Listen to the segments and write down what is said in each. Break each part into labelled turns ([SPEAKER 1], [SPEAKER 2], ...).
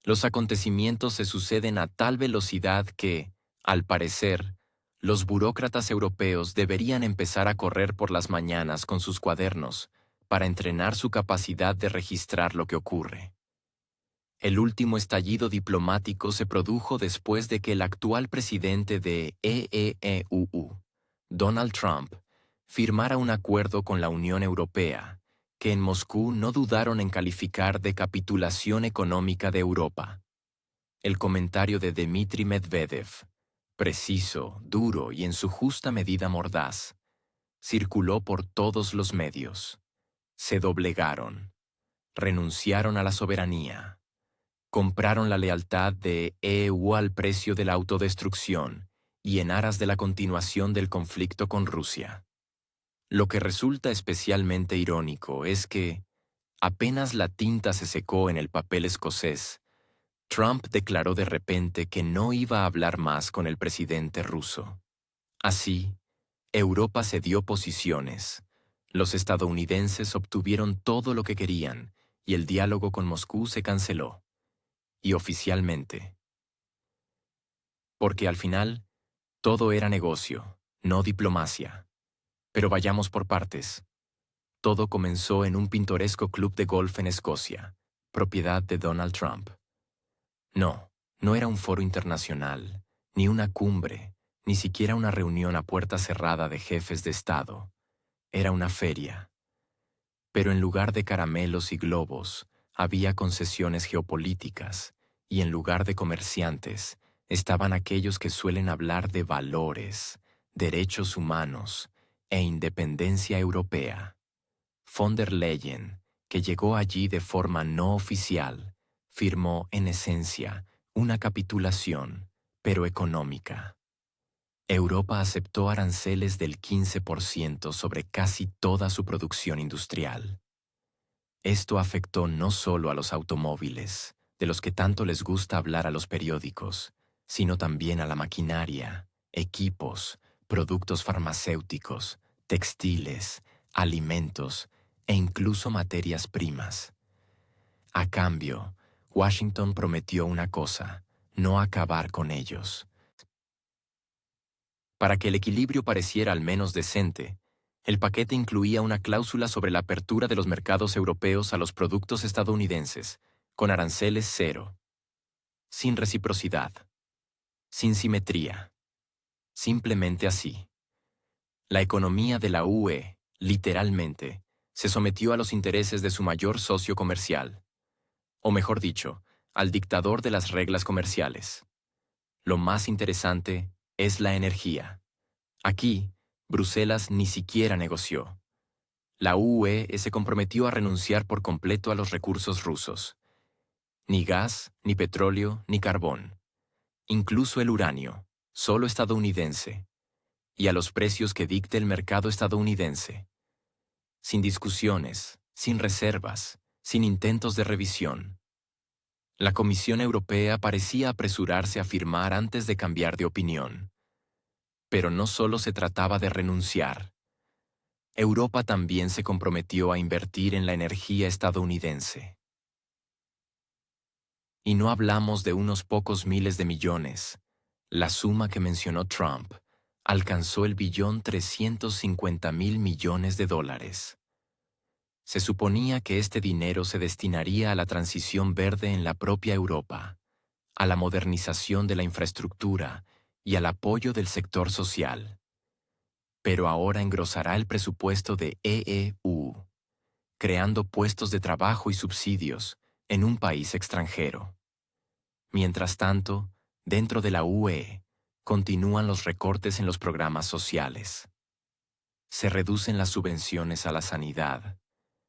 [SPEAKER 1] Los acontecimientos se suceden a tal velocidad que, al parecer, los burócratas europeos deberían empezar a correr por las mañanas con sus cuadernos para entrenar su capacidad de registrar lo que ocurre. El último estallido diplomático se produjo después de que el actual presidente de EEEUU, Donald Trump, firmara un acuerdo con la Unión Europea, que en Moscú no dudaron en calificar de capitulación económica de Europa. El comentario de Dmitry Medvedev, preciso, duro y en su justa medida mordaz, circuló por todos los medios. Se doblegaron, renunciaron a la soberanía, compraron la lealtad de EU al precio de la autodestrucción y en aras de la continuación del conflicto con Rusia. Lo que resulta especialmente irónico es que, apenas la tinta se secó en el papel escocés, Trump declaró de repente que no iba a hablar más con el presidente ruso. Así, Europa cedió posiciones, los estadounidenses obtuvieron todo lo que querían y el diálogo con Moscú se canceló. Y oficialmente. Porque al final, todo era negocio, no diplomacia. Pero vayamos por partes. Todo comenzó en un pintoresco club de golf en Escocia, propiedad de Donald Trump. No, no era un foro internacional, ni una cumbre, ni siquiera una reunión a puerta cerrada de jefes de Estado. Era una feria. Pero en lugar de caramelos y globos, había concesiones geopolíticas, y en lugar de comerciantes, estaban aquellos que suelen hablar de valores, derechos humanos e independencia europea. Von der Leyen, que llegó allí de forma no oficial, firmó en esencia una capitulación, pero económica. Europa aceptó aranceles del 15% sobre casi toda su producción industrial. Esto afectó no solo a los automóviles, de los que tanto les gusta hablar a los periódicos, sino también a la maquinaria, equipos, productos farmacéuticos, textiles, alimentos e incluso materias primas. A cambio, Washington prometió una cosa: no acabar con ellos. Para que el equilibrio pareciera al menos decente, el paquete incluía una cláusula sobre la apertura de los mercados europeos a los productos estadounidenses, con aranceles cero, sin reciprocidad, sin simetría, simplemente así. La economía de la UE, literalmente, se sometió a los intereses de su mayor socio comercial, o mejor dicho, al dictador de las reglas comerciales. Lo más interesante es la energía. Aquí, Bruselas ni siquiera negoció. La UE se comprometió a renunciar por completo a los recursos rusos. Ni gas, ni petróleo, ni carbón. Incluso el uranio, solo estadounidense. Y a los precios que dicte el mercado estadounidense. Sin discusiones, sin reservas, sin intentos de revisión. La Comisión Europea parecía apresurarse a firmar antes de cambiar de opinión. Pero no solo se trataba de renunciar. Europa también se comprometió a invertir en la energía estadounidense. Y no hablamos de unos pocos miles de millones. La suma que mencionó Trump alcanzó el $1.350.000.000.000. Se suponía que este dinero se destinaría a la transición verde en la propia Europa, a la modernización de la infraestructura y al apoyo del sector social. Pero ahora engrosará el presupuesto de EEU, creando puestos de trabajo y subsidios en un país extranjero. Mientras tanto, dentro de la UE, continúan los recortes en los programas sociales. Se reducen las subvenciones a la sanidad,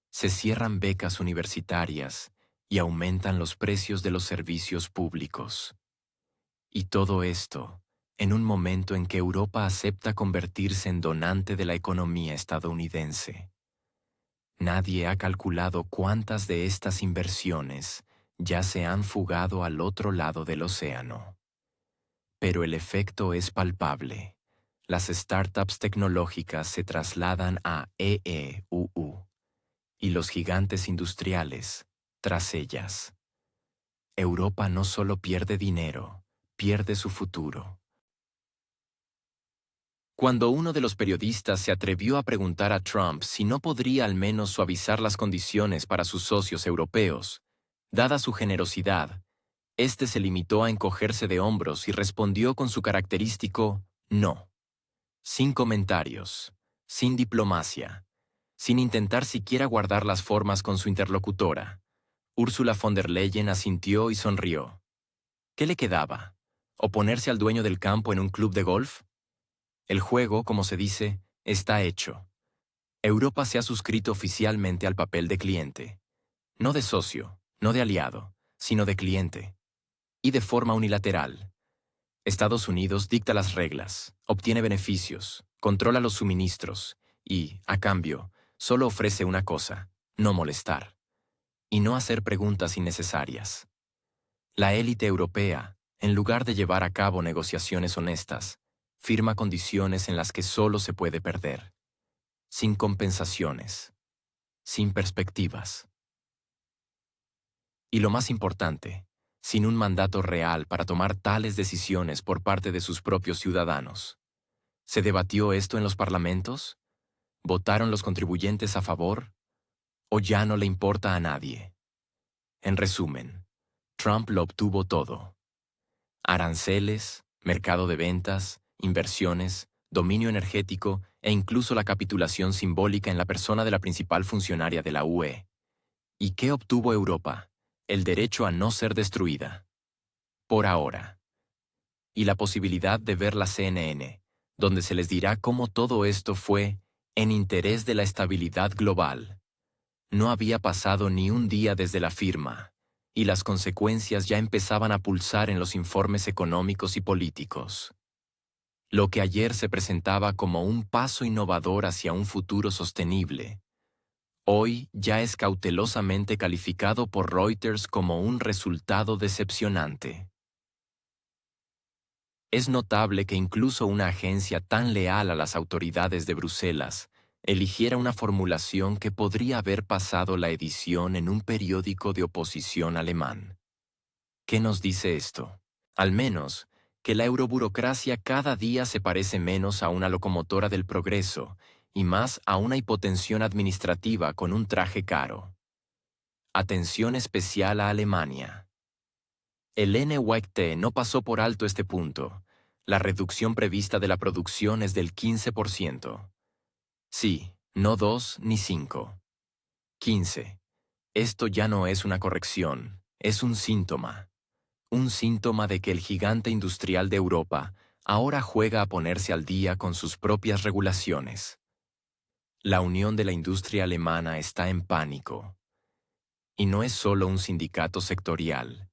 [SPEAKER 1] se cierran becas universitarias y aumentan los precios de los servicios públicos. Y todo esto, en un momento en que Europa acepta convertirse en donante de la economía estadounidense. Nadie ha calculado cuántas de estas inversiones ya se han fugado al otro lado del océano. Pero el efecto es palpable. Las startups tecnológicas se trasladan a EEUU y los gigantes industriales tras ellas. Europa no solo pierde dinero, pierde su futuro. Cuando uno de los periodistas se atrevió a preguntar a Trump si no podría al menos suavizar las condiciones para sus socios europeos, dada su generosidad, este se limitó a encogerse de hombros y respondió con su característico no. Sin comentarios, sin diplomacia, sin intentar siquiera guardar las formas con su interlocutora. Ursula von der Leyen asintió y sonrió. ¿Qué le quedaba? ¿Oponerse al dueño del campo en un club de golf? El juego, como se dice, está hecho. Europa se ha suscrito oficialmente al papel de cliente. No de socio, no de aliado, sino de cliente. Y de forma unilateral. Estados Unidos dicta las reglas, obtiene beneficios, controla los suministros y, a cambio, solo ofrece una cosa: no molestar. Y no hacer preguntas innecesarias. La élite europea, en lugar de llevar a cabo negociaciones honestas, firma condiciones en las que solo se puede perder. Sin compensaciones. Sin perspectivas. Y lo más importante, sin un mandato real para tomar tales decisiones por parte de sus propios ciudadanos. ¿Se debatió esto en los parlamentos? ¿Votaron los contribuyentes a favor? ¿O ya no le importa a nadie? En resumen, Trump lo obtuvo todo. Aranceles, mercado de ventas, inversiones, dominio energético e incluso la capitulación simbólica en la persona de la principal funcionaria de la UE. ¿Y qué obtuvo Europa? El derecho a no ser destruida. Por ahora. Y la posibilidad de ver la CNN, donde se les dirá cómo todo esto fue en interés de la estabilidad global. No había pasado ni un día desde la firma, y las consecuencias ya empezaban a pulsar en los informes económicos y políticos. Lo que ayer se presentaba como un paso innovador hacia un futuro sostenible, hoy ya es cautelosamente calificado por Reuters como un resultado decepcionante. Es notable que incluso una agencia tan leal a las autoridades de Bruselas eligiera una formulación que podría haber pasado la edición en un periódico de oposición alemán. ¿Qué nos dice esto? Al menos, que la euroburocracia cada día se parece menos a una locomotora del progreso y más a una hipotensión administrativa con un traje caro. Atención especial a Alemania. El NYT no pasó por alto este punto. La reducción prevista de la producción es del 15%. Sí, no 2 ni 5. 15. Esto ya no es una corrección, es un síntoma. Un síntoma de que el gigante industrial de Europa ahora juega a ponerse al día con sus propias regulaciones. La unión de la industria alemana está en pánico. Y no es solo un sindicato sectorial.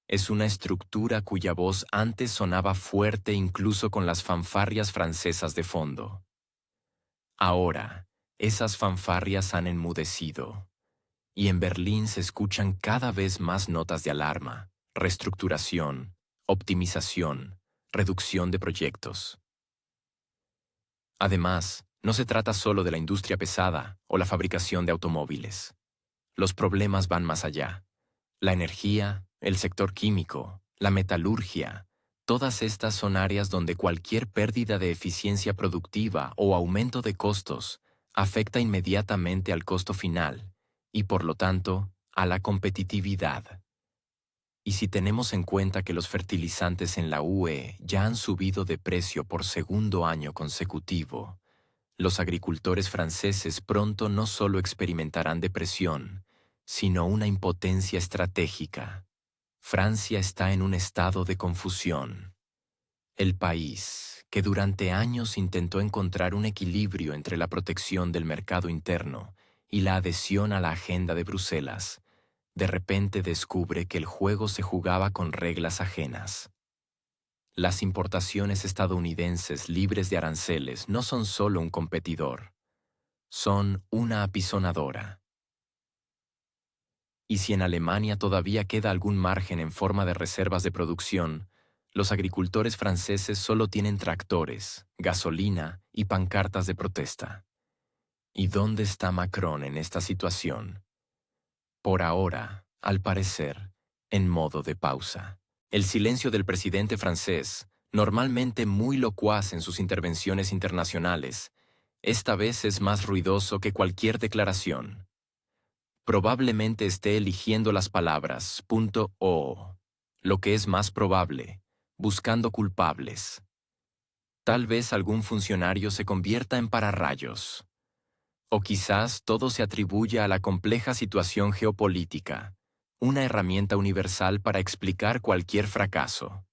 [SPEAKER 1] Es una estructura cuya voz antes sonaba fuerte incluso con las fanfarrias francesas de fondo. Ahora, esas fanfarrias han enmudecido, y en Berlín se escuchan cada vez más notas de alarma, reestructuración, optimización, reducción de proyectos. Además, no se trata solo de la industria pesada o la fabricación de automóviles. Los problemas van más allá. La energía, el sector químico, la metalurgia, todas estas son áreas donde cualquier pérdida de eficiencia productiva o aumento de costos afecta inmediatamente al costo final y, por lo tanto, a la competitividad. Y si tenemos en cuenta que los fertilizantes en la UE ya han subido de precio por segundo año consecutivo, los agricultores franceses pronto no solo experimentarán depresión, sino una impotencia estratégica. Francia está en un estado de confusión. El país, que durante años intentó encontrar un equilibrio entre la protección del mercado interno y la adhesión a la agenda de Bruselas, de repente descubre que el juego se jugaba con reglas ajenas. Las importaciones estadounidenses libres de aranceles no son solo un competidor, son una apisonadora. Y si en Alemania todavía queda algún margen en forma de reservas de producción, los agricultores franceses solo tienen tractores, gasolina y pancartas de protesta. ¿Y dónde está Macron en esta situación? Por ahora, al parecer, En modo de pausa. El silencio del presidente francés, normalmente muy locuaz en sus intervenciones internacionales, esta vez es más ruidoso que cualquier declaración. Probablemente esté eligiendo las palabras o, lo que es más probable, buscando culpables. Tal vez algún funcionario se convierta en pararrayos. O quizás todo se atribuya a la compleja situación geopolítica, una herramienta universal para explicar cualquier fracaso.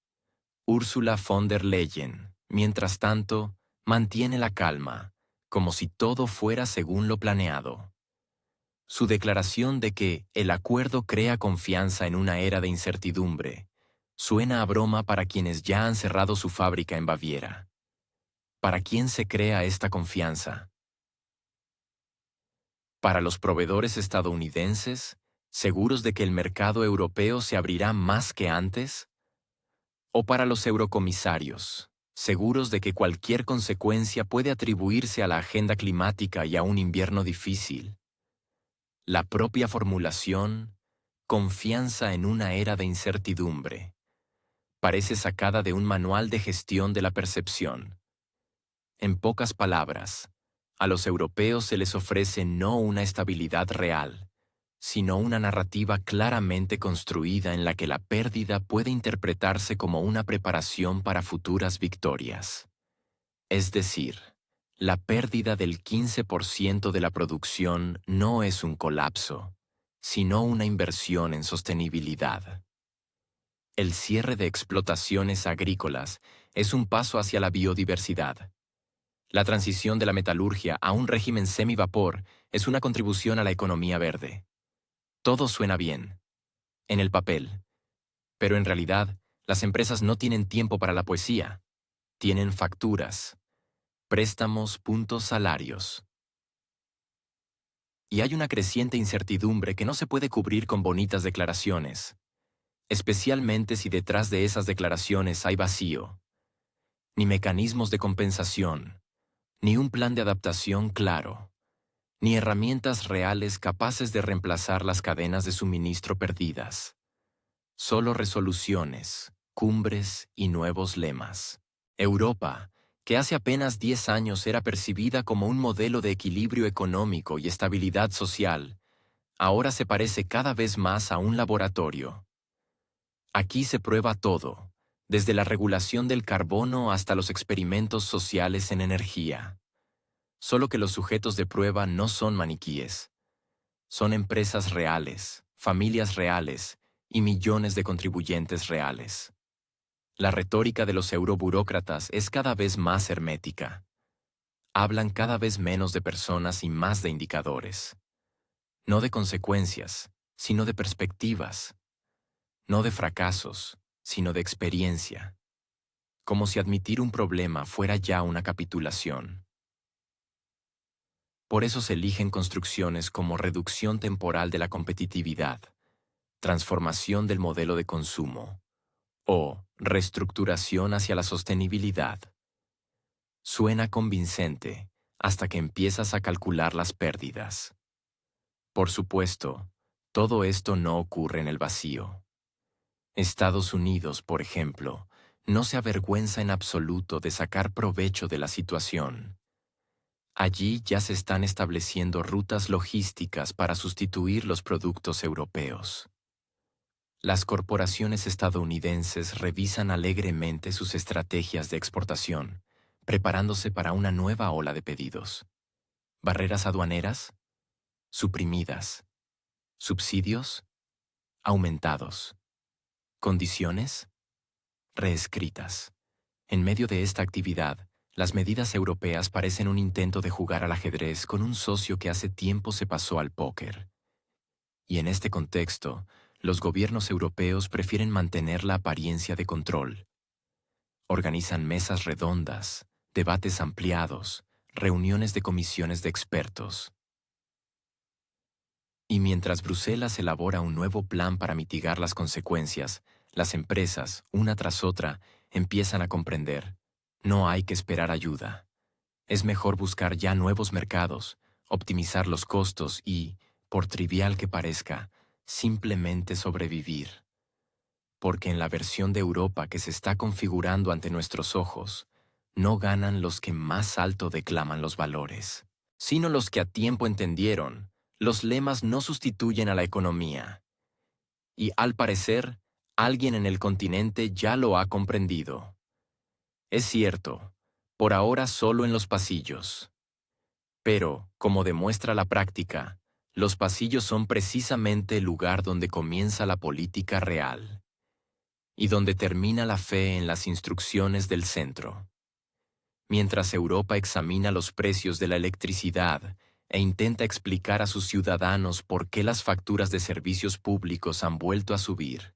[SPEAKER 1] Ursula von der Leyen, mientras tanto, mantiene la calma, como si todo fuera según lo planeado. Su declaración de que el acuerdo crea confianza en una era de incertidumbre suena a broma para quienes ya han cerrado su fábrica en Baviera. ¿Para quién se crea esta confianza? ¿Para los proveedores estadounidenses, seguros de que el mercado europeo se abrirá más que antes? ¿O para los eurocomisarios, seguros de que cualquier consecuencia puede atribuirse a la agenda climática y a un invierno difícil? La propia formulación, confianza en una era de incertidumbre, parece sacada de un manual de gestión de la percepción. En pocas palabras, a los europeos se les ofrece no una estabilidad real, sino una narrativa claramente construida en la que la pérdida puede interpretarse como una preparación para futuras victorias. Es decir, la pérdida del 15% de la producción no es un colapso, sino una inversión en sostenibilidad. El cierre de explotaciones agrícolas es un paso hacia la biodiversidad. La transición de la metalurgia a un régimen semivapor es una contribución a la economía verde. Todo suena bien, en el papel, pero en realidad, las empresas no tienen tiempo para la poesía. Tienen facturas, préstamos, salarios. Y hay una creciente incertidumbre que no se puede cubrir con bonitas declaraciones, especialmente si detrás de esas declaraciones hay vacío, ni mecanismos de compensación, ni un plan de adaptación claro, ni herramientas reales capaces de reemplazar las cadenas de suministro perdidas. Solo resoluciones, cumbres y nuevos lemas. Europa, que hace apenas 10 años era percibida como un modelo de equilibrio económico y estabilidad social, ahora se parece cada vez más a un laboratorio. Aquí se prueba todo, desde la regulación del carbono hasta los experimentos sociales en energía. Solo que los sujetos de prueba no son maniquíes. Son empresas reales, familias reales y millones de contribuyentes reales. La retórica de los euroburócratas es cada vez más hermética. Hablan cada vez menos de personas y más de indicadores. No de consecuencias, sino de perspectivas. No de fracasos, sino de experiencia. Como si admitir un problema fuera ya una capitulación. Por eso se eligen construcciones como reducción temporal de la competitividad, transformación del modelo de consumo, o reestructuración hacia la sostenibilidad. Suena convincente hasta que empiezas a calcular las pérdidas. Por supuesto, todo esto no ocurre en el vacío. Estados Unidos, por ejemplo, no se avergüenza en absoluto de sacar provecho de la situación. Allí ya se están estableciendo rutas logísticas para sustituir los productos europeos. Las corporaciones estadounidenses revisan alegremente sus estrategias de exportación, preparándose para una nueva ola de pedidos. ¿Barreras aduaneras? Suprimidas. ¿Subsidios? Aumentados. ¿Condiciones? Reescritas. En medio de esta actividad, las medidas europeas parecen un intento de jugar al ajedrez con un socio que hace tiempo se pasó al póker. Y en este contexto, los gobiernos europeos prefieren mantener la apariencia de control. Organizan mesas redondas, debates ampliados, reuniones de comisiones de expertos. Y mientras Bruselas elabora un nuevo plan para mitigar las consecuencias, las empresas, una tras otra, empiezan a comprender: no hay que esperar ayuda. Es mejor buscar ya nuevos mercados, optimizar los costos y, por trivial que parezca, simplemente sobrevivir. porque en la versión de Europa que se está configurando ante nuestros ojos, no ganan los que más alto declaman los valores, sino los que a tiempo entendieron, los lemas no sustituyen a la economía. Y al parecer, alguien en el continente ya lo ha comprendido. Es cierto, por ahora solo en los pasillos. Pero, como demuestra la práctica, los pasillos son precisamente el lugar donde comienza la política real y donde termina la fe en las instrucciones del centro. Mientras Europa examina los precios de la electricidad e intenta explicar a sus ciudadanos por qué las facturas de servicios públicos han vuelto a subir,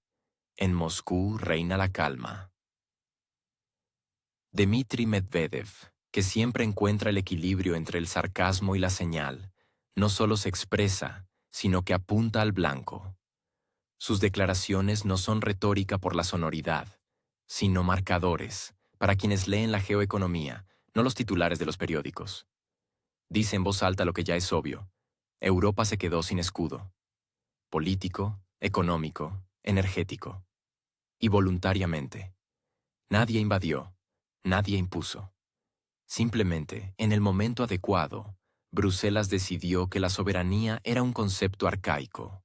[SPEAKER 1] en Moscú reina la calma. Dmitry Medvedev, que siempre encuentra el equilibrio entre el sarcasmo y la señal, no solo se expresa, sino que apunta al blanco. Sus declaraciones no son retórica por la sonoridad, sino marcadores, para quienes leen la geoeconomía, no los titulares de los periódicos. Dice en voz alta lo que ya es obvio. Europa se quedó sin escudo. Político, económico, energético. Y voluntariamente. Nadie invadió, nadie impuso. Simplemente, en el momento adecuado, Bruselas decidió que la soberanía era un concepto arcaico.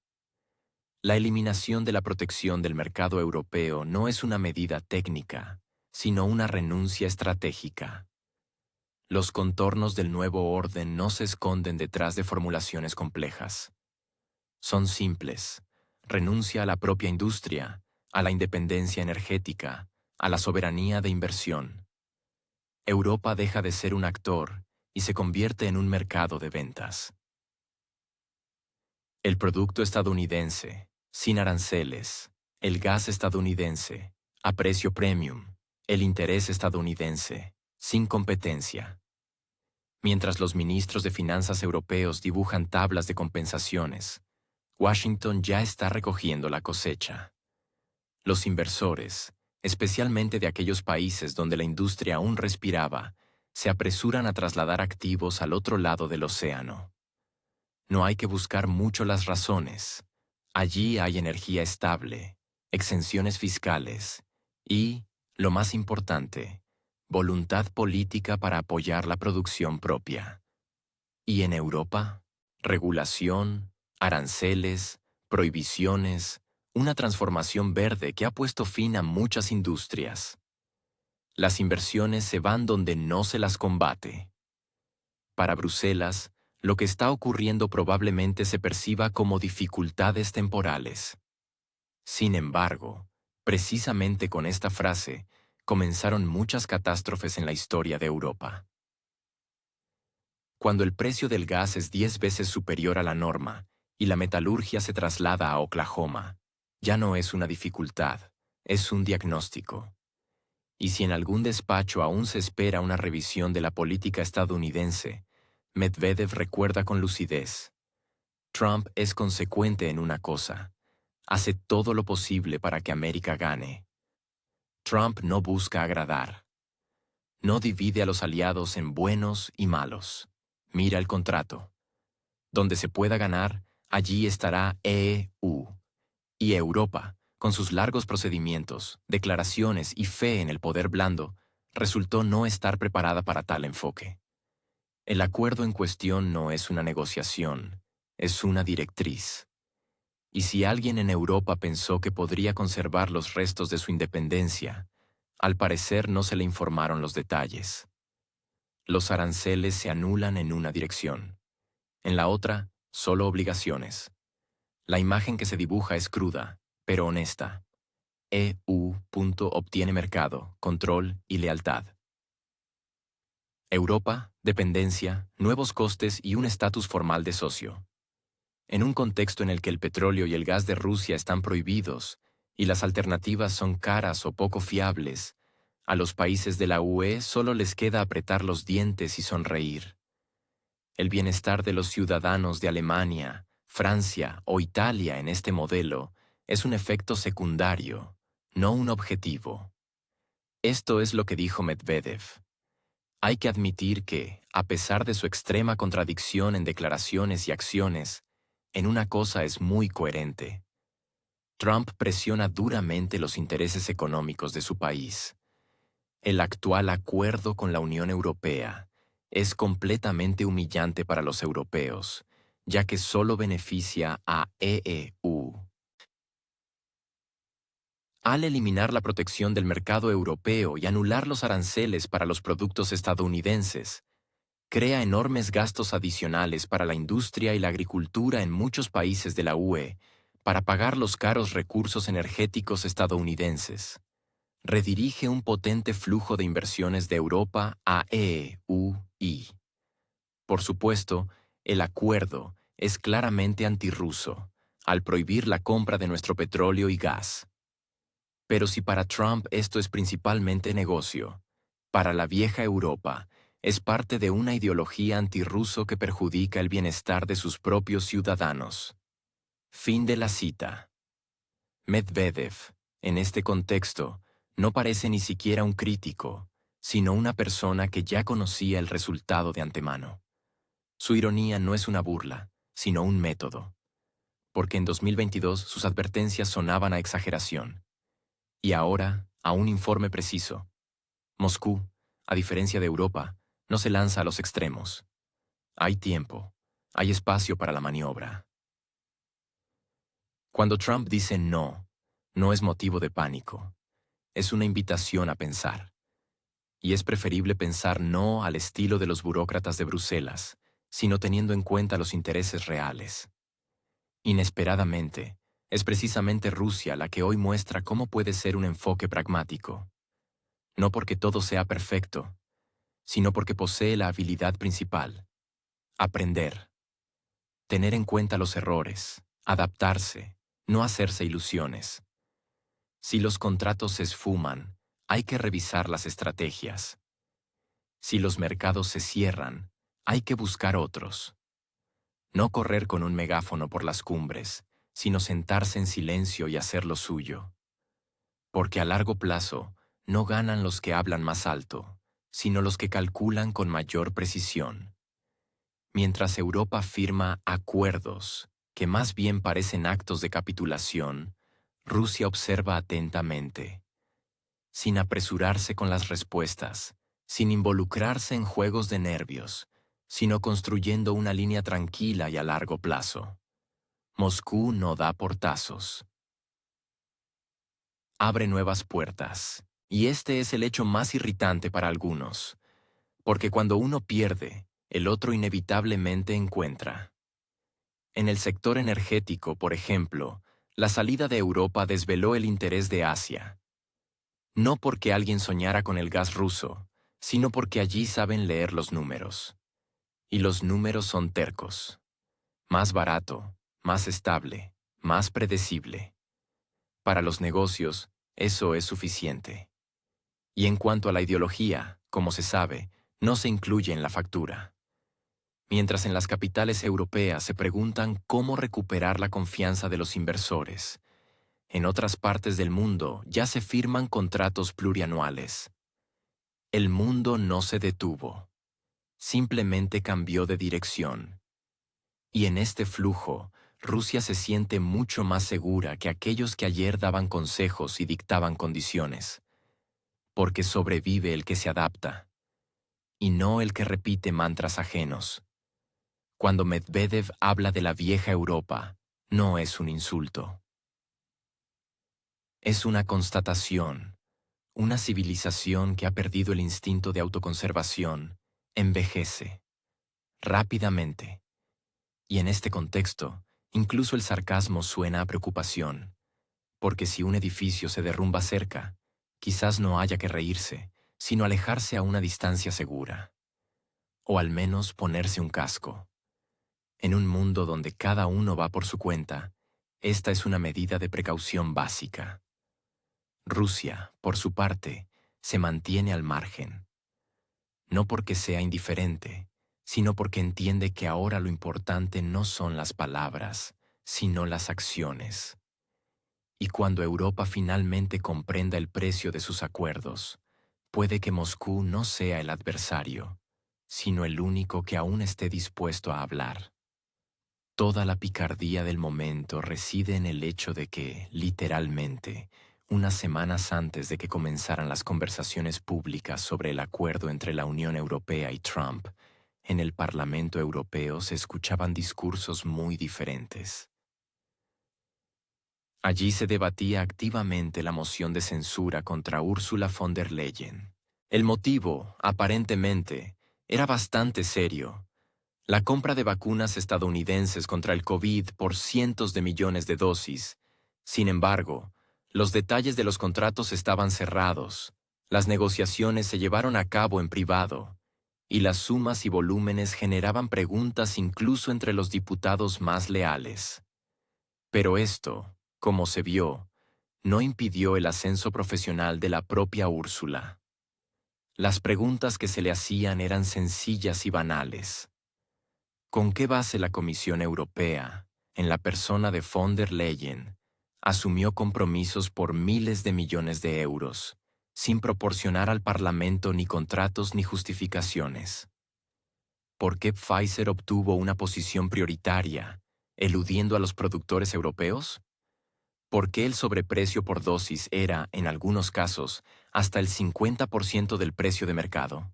[SPEAKER 1] La eliminación de la protección del mercado europeo no es una medida técnica, sino una renuncia estratégica. Los contornos del nuevo orden no se esconden detrás de formulaciones complejas. Son simples. Renuncia a la propia industria, a la independencia energética, a la soberanía de inversión. Europa deja de ser un actor y se convierte en un mercado de ventas. El producto estadounidense, sin aranceles, el gas estadounidense, a precio premium, el interés estadounidense, sin competencia. Mientras los ministros de finanzas europeos dibujan tablas de compensaciones, Washington ya está recogiendo la cosecha. Los inversores, especialmente de aquellos países donde la industria aún respiraba, se apresuran a trasladar activos al otro lado del océano. No hay que buscar mucho las razones. Allí hay energía estable, exenciones fiscales y, lo más importante, voluntad política para apoyar la producción propia. ¿Y en Europa? Regulación, aranceles, prohibiciones, una transformación verde que ha puesto fin a muchas industrias. Las inversiones se van donde no se las combate. Para Bruselas, lo que está ocurriendo probablemente se perciba como dificultades temporales. Sin embargo, precisamente con esta frase, comenzaron muchas catástrofes en la historia de Europa. Cuando el precio del gas es 10 veces superior a la norma y la metalurgia se traslada a Oklahoma, ya no es una dificultad, es un diagnóstico. Y si en algún despacho aún se espera una revisión de la política estadounidense, Medvedev recuerda con lucidez. Trump es consecuente en una cosa. Hace todo lo posible para que América gane. Trump no busca agradar. No divide a los aliados en buenos y malos. Mira el contrato. Donde se pueda ganar, allí estará EU. Y Europa, con sus largos procedimientos, declaraciones y fe en el poder blando, resultó no estar preparada para tal enfoque. El acuerdo en cuestión no es una negociación, es una directriz. Y si alguien en Europa pensó que podría conservar los restos de su independencia, al parecer no se le informaron los detalles. Los aranceles se anulan en una dirección. En la otra, solo obligaciones. La imagen que se dibuja es cruda, pero honesta. EU. Obtiene mercado, control y lealtad. Europa, dependencia, nuevos costes y un estatus formal de socio. En un contexto en el que el petróleo y el gas de Rusia están prohibidos y las alternativas son caras o poco fiables, a los países de la UE solo les queda apretar los dientes y sonreír. El bienestar de los ciudadanos de Alemania, Francia o Italia en este modelo es un efecto secundario, no un objetivo. Esto es lo que dijo Medvedev. Hay que admitir que, a pesar de su extrema contradicción en declaraciones y acciones, en una cosa es muy coherente. Trump presiona duramente los intereses económicos de su país. El actual acuerdo con la Unión Europea es completamente humillante para los europeos, ya que solo beneficia a EU. Al eliminar la protección del mercado europeo y anular los aranceles para los productos estadounidenses, crea enormes gastos adicionales para la industria y la agricultura en muchos países de la UE para pagar los caros recursos energéticos estadounidenses. Redirige un potente flujo de inversiones de Europa a EU y, por supuesto, el acuerdo es claramente antirruso, al prohibir la compra de nuestro petróleo y gas. Pero si para Trump esto es principalmente negocio, para la vieja Europa es parte de una ideología antirruso que perjudica el bienestar de sus propios ciudadanos. Fin de la cita. Medvedev, en este contexto, no parece ni siquiera un crítico, sino una persona que ya conocía el resultado de antemano. Su ironía no es una burla, sino un método, porque en 2022 sus advertencias sonaban a exageración. Y ahora, a un informe preciso. Moscú, a diferencia de Europa, no se lanza a los extremos. Hay tiempo, hay espacio para la maniobra. Cuando Trump dice no, no es motivo de pánico. Es una invitación a pensar. Y es preferible pensar no al estilo de los burócratas de Bruselas, sino teniendo en cuenta los intereses reales. Inesperadamente, es precisamente Rusia la que hoy muestra cómo puede ser un enfoque pragmático. No porque todo sea perfecto, sino porque posee la habilidad principal: aprender, tener en cuenta los errores, adaptarse, no hacerse ilusiones. Si los contratos se esfuman, hay que revisar las estrategias. Si los mercados se cierran, hay que buscar otros. No correr con un megáfono por las cumbres, sino sentarse en silencio y hacer lo suyo. Porque a largo plazo, no ganan los que hablan más alto, sino los que calculan con mayor precisión. Mientras Europa firma acuerdos, que más bien parecen actos de capitulación, Rusia observa atentamente, sin apresurarse con las respuestas, sin involucrarse en juegos de nervios, sino construyendo una línea tranquila y a largo plazo. Moscú no da portazos. Abre nuevas puertas, y este es el hecho más irritante para algunos, porque cuando uno pierde, el otro inevitablemente encuentra. En el sector energético, por ejemplo, la salida de Europa desveló el interés de Asia. No porque alguien soñara con el gas ruso, sino porque allí saben leer los números. Y los números son tercos. Más barato, más estable, más predecible. Para los negocios, eso es suficiente. Y en cuanto a la ideología, como se sabe, no se incluye en la factura. Mientras en las capitales europeas se preguntan cómo recuperar la confianza de los inversores, en otras partes del mundo ya se firman contratos plurianuales. El mundo no se detuvo, simplemente cambió de dirección. Y en este flujo, Rusia se siente mucho más segura que aquellos que ayer daban consejos y dictaban condiciones, porque sobrevive el que se adapta, y no el que repite mantras ajenos. Cuando Medvedev habla de la vieja Europa, no es un insulto. Es una constatación. Una civilización que ha perdido el instinto de autoconservación envejece rápidamente. Y en este contexto, incluso el sarcasmo suena a preocupación, porque si un edificio se derrumba cerca, quizás no haya que reírse, sino alejarse a una distancia segura. O al menos ponerse un casco. En un mundo donde cada uno va por su cuenta, esta es una medida de precaución básica. Rusia, por su parte, se mantiene al margen. No porque sea indiferente, sino porque entiende que ahora lo importante no son las palabras, sino las acciones. Y cuando Europa finalmente comprenda el precio de sus acuerdos, puede que Moscú no sea el adversario, sino el único que aún esté dispuesto a hablar. Toda la picardía del momento reside en el hecho de que, literalmente, unas semanas antes de que comenzaran las conversaciones públicas sobre el acuerdo entre la Unión Europea y Trump, en el Parlamento Europeo se escuchaban discursos muy diferentes. Allí se debatía activamente la moción de censura contra Ursula von der Leyen. El motivo, aparentemente, era bastante serio: la compra de vacunas estadounidenses contra el COVID por cientos de millones de dosis. Sin embargo, los detalles de los contratos estaban cerrados, las negociaciones se llevaron a cabo en privado, y las sumas y volúmenes generaban preguntas incluso entre los diputados más leales. Pero esto, como se vio, no impidió el ascenso profesional de la propia Úrsula. Las preguntas que se le hacían eran sencillas y banales. ¿Con qué base la Comisión Europea, en la persona de von der Leyen, asumió compromisos por miles de millones de euros, sin proporcionar al Parlamento ni contratos ni justificaciones? ¿Por qué Pfizer obtuvo una posición prioritaria, eludiendo a los productores europeos? ¿Por qué el sobreprecio por dosis era, en algunos casos, hasta el 50% del precio de mercado?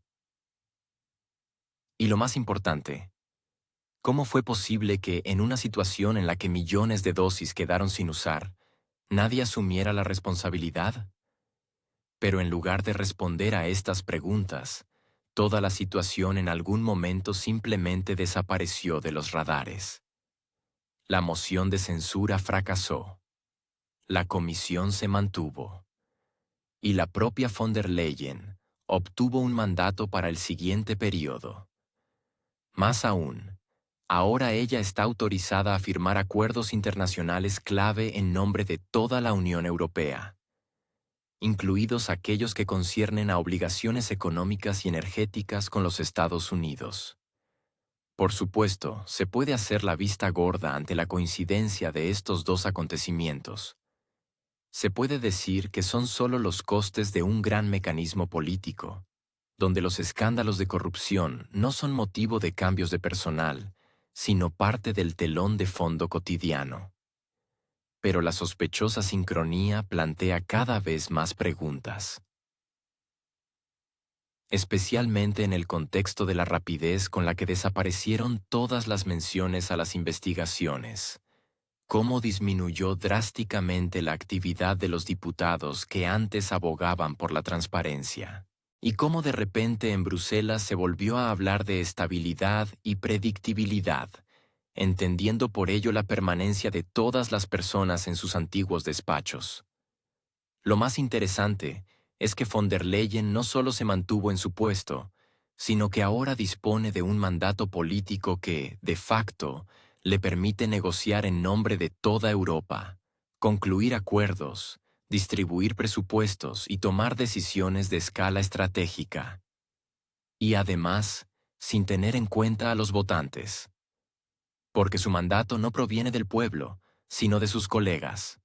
[SPEAKER 1] Y lo más importante, ¿cómo fue posible que, en una situación en la que millones de dosis quedaron sin usar, nadie asumiera la responsabilidad? Pero en lugar de responder a estas preguntas, toda la situación en algún momento simplemente desapareció de los radares. La moción de censura fracasó. La comisión se mantuvo. Y la propia von der Leyen obtuvo un mandato para el siguiente periodo. Más aún, ahora ella está autorizada a firmar acuerdos internacionales clave en nombre de toda la Unión Europea, incluidos aquellos que conciernen a obligaciones económicas y energéticas con los Estados Unidos. Por supuesto, se puede hacer la vista gorda ante la coincidencia de estos dos acontecimientos. Se puede decir que son solo los costes de un gran mecanismo político, donde los escándalos de corrupción no son motivo de cambios de personal, sino parte del telón de fondo cotidiano. Pero la sospechosa sincronía plantea cada vez más preguntas, especialmente en el contexto de la rapidez con la que desaparecieron todas las menciones a las investigaciones. ¿Cómo disminuyó drásticamente la actividad de los diputados que antes abogaban por la transparencia? Y cómo de repente en Bruselas se volvió a hablar de estabilidad y predictibilidad, entendiendo por ello la permanencia de todas las personas en sus antiguos despachos. Lo más interesante es que von der Leyen no solo se mantuvo en su puesto, sino que ahora dispone de un mandato político que, de facto, le permite negociar en nombre de toda Europa, concluir acuerdos, distribuir presupuestos y tomar decisiones de escala estratégica. Y además, sin tener en cuenta a los votantes. Porque su mandato no proviene del pueblo, sino de sus colegas.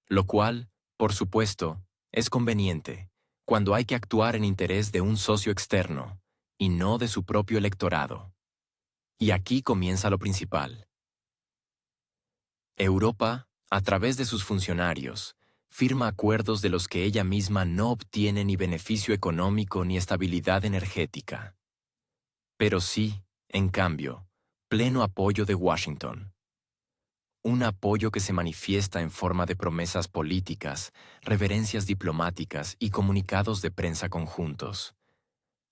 [SPEAKER 1] Lo cual, por supuesto, es conveniente, cuando hay que actuar en interés de un socio externo, y no de su propio electorado. Y aquí comienza lo principal. Europa, a través de sus funcionarios, firma acuerdos de los que ella misma no obtiene ni beneficio económico ni estabilidad energética. Pero sí, en cambio, pleno apoyo de Washington. Un apoyo que se manifiesta en forma de promesas políticas, reverencias diplomáticas y comunicados de prensa conjuntos.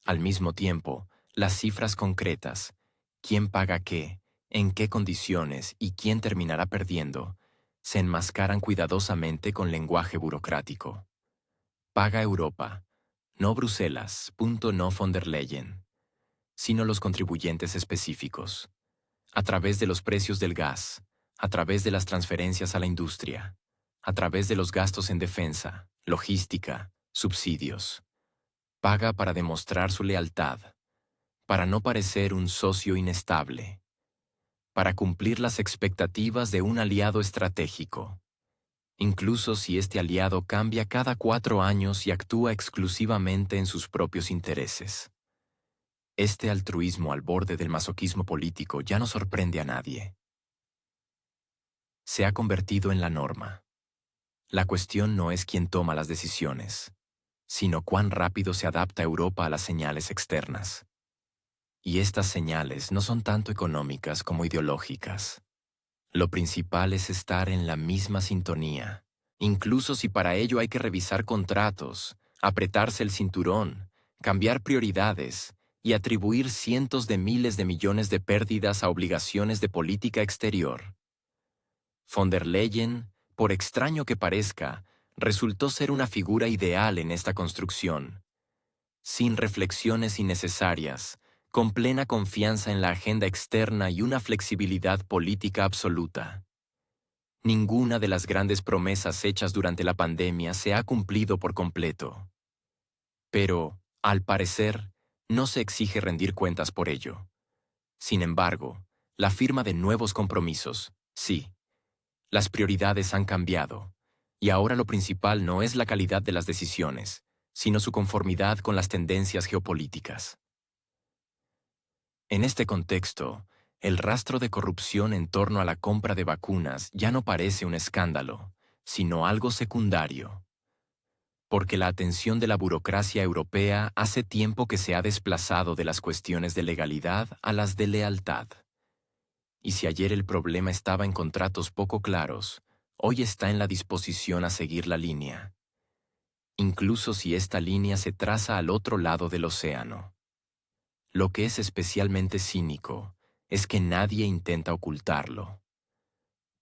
[SPEAKER 1] Al mismo tiempo, las cifras concretas, quién paga qué, en qué condiciones y quién terminará perdiendo, se enmascaran cuidadosamente con lenguaje burocrático. Paga Europa, no Bruselas, no von der Leyen, sino los contribuyentes específicos, a través de los precios del gas, a través de las transferencias a la industria, a través de los gastos en defensa, logística, subsidios. Paga para demostrar su lealtad, para no parecer un socio inestable, para cumplir las expectativas de un aliado estratégico, incluso si este aliado cambia cada 4 años y actúa exclusivamente en sus propios intereses. Este altruismo al borde del masoquismo político ya no sorprende a nadie. se ha convertido en la norma. La cuestión no es quién toma las decisiones, sino cuán rápido se adapta Europa a las señales externas. Y estas señales no son tanto económicas como ideológicas. Lo principal es estar en la misma sintonía, incluso si para ello hay que revisar contratos, apretarse el cinturón, cambiar prioridades y atribuir cientos de miles de millones de pérdidas a obligaciones de política exterior. Von der Leyen, por extraño que parezca, resultó ser una figura ideal en esta construcción. Sin reflexiones innecesarias, con plena confianza en la agenda externa y una flexibilidad política absoluta. Ninguna de las grandes promesas hechas durante la pandemia se ha cumplido por completo. Pero, al parecer, no se exige rendir cuentas por ello. Sin embargo, la firma de nuevos compromisos, sí. Las prioridades han cambiado, y ahora lo principal no es la calidad de las decisiones, sino su conformidad con las tendencias geopolíticas. En este contexto, el rastro de corrupción en torno a la compra de vacunas ya no parece un escándalo, sino algo secundario. Porque la atención de la burocracia europea hace tiempo que se ha desplazado de las cuestiones de legalidad a las de lealtad. Y si ayer el problema estaba en contratos poco claros, hoy está en la disposición a seguir la línea. Incluso si esta línea se traza al otro lado del océano. Lo que es especialmente cínico es que nadie intenta ocultarlo.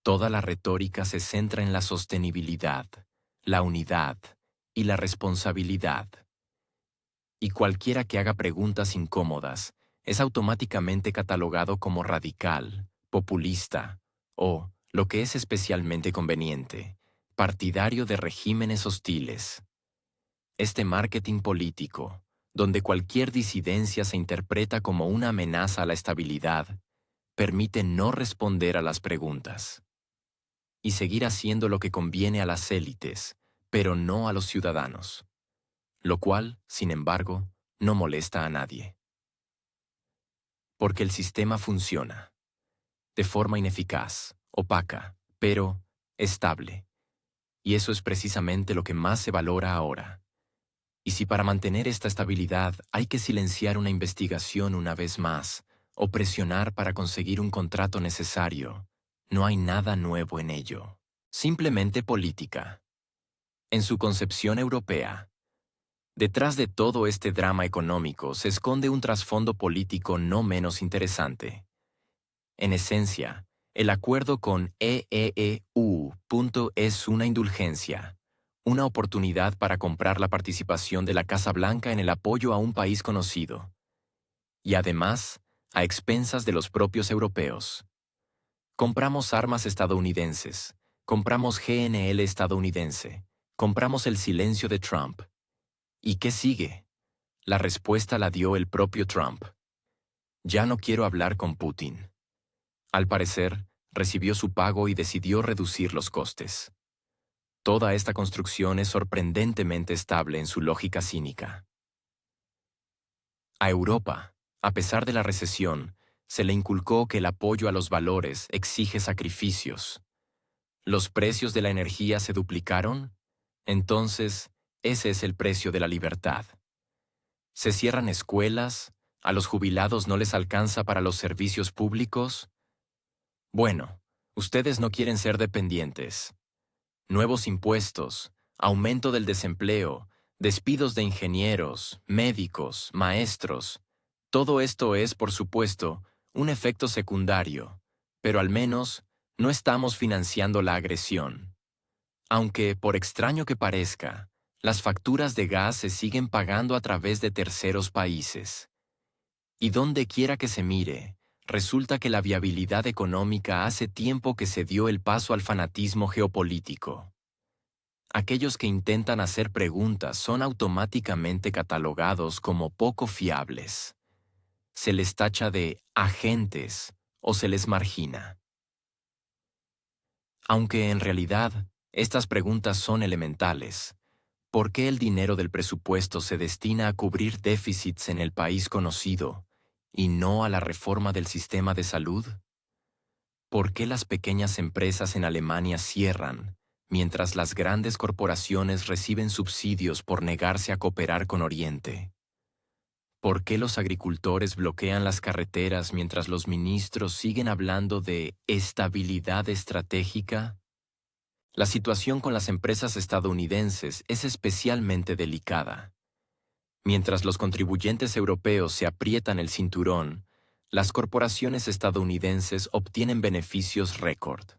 [SPEAKER 1] Toda la retórica se centra en la sostenibilidad, la unidad y la responsabilidad. Y cualquiera que haga preguntas incómodas es automáticamente catalogado como radical, populista o, lo que es especialmente conveniente, partidario de regímenes hostiles. Este marketing político, donde cualquier disidencia se interpreta como una amenaza a la estabilidad, permite no responder a las preguntas y seguir haciendo lo que conviene a las élites, pero no a los ciudadanos, lo cual, sin embargo, no molesta a nadie. Porque el sistema funciona, de forma ineficaz, opaca, pero estable. Y eso es precisamente lo que más se valora ahora. Y si para mantener esta estabilidad hay que silenciar una investigación una vez más, o presionar para conseguir un contrato necesario, no hay nada nuevo en ello. Simplemente política. En su concepción europea, detrás de todo este drama económico se esconde un trasfondo político no menos interesante. En esencia, el acuerdo con EEU. Es una indulgencia, una oportunidad para comprar la participación de la Casa Blanca en el apoyo a un país conocido. Y además, a expensas de los propios europeos. Compramos armas estadounidenses, compramos GNL estadounidense, compramos el silencio de Trump. ¿Y qué sigue? La respuesta la dio el propio Trump. Ya no quiero hablar con Putin. Al parecer, recibió su pago y decidió reducir los costes. Toda esta construcción es sorprendentemente estable en su lógica cínica. A Europa, a pesar de la recesión, se le inculcó que el apoyo a los valores exige sacrificios. ¿Los precios de la energía se duplicaron? Entonces, ese es el precio de la libertad. ¿Se cierran escuelas? ¿A los jubilados no les alcanza para los servicios públicos? Bueno, ustedes no quieren ser dependientes. Nuevos impuestos, aumento del desempleo, despidos de ingenieros, médicos, maestros. Todo esto es, por supuesto, un efecto secundario, pero al menos no estamos financiando la agresión. Aunque, por extraño que parezca, las facturas de gas se siguen pagando a través de terceros países. Y donde quiera que se mire, resulta que la viabilidad económica hace tiempo que se dio el paso al fanatismo geopolítico. Aquellos que intentan hacer preguntas son automáticamente catalogados como poco fiables. Se les tacha de agentes o se les margina. Aunque en realidad estas preguntas son elementales. ¿Por qué el dinero del presupuesto se destina a cubrir déficits en el país conocido y no a la reforma del sistema de salud? ¿Por qué las pequeñas empresas en Alemania cierran, mientras las grandes corporaciones reciben subsidios por negarse a cooperar con Oriente? ¿Por qué los agricultores bloquean las carreteras mientras los ministros siguen hablando de estabilidad estratégica? La situación con las empresas estadounidenses es especialmente delicada. Mientras los contribuyentes europeos se aprietan el cinturón, las corporaciones estadounidenses obtienen beneficios récord.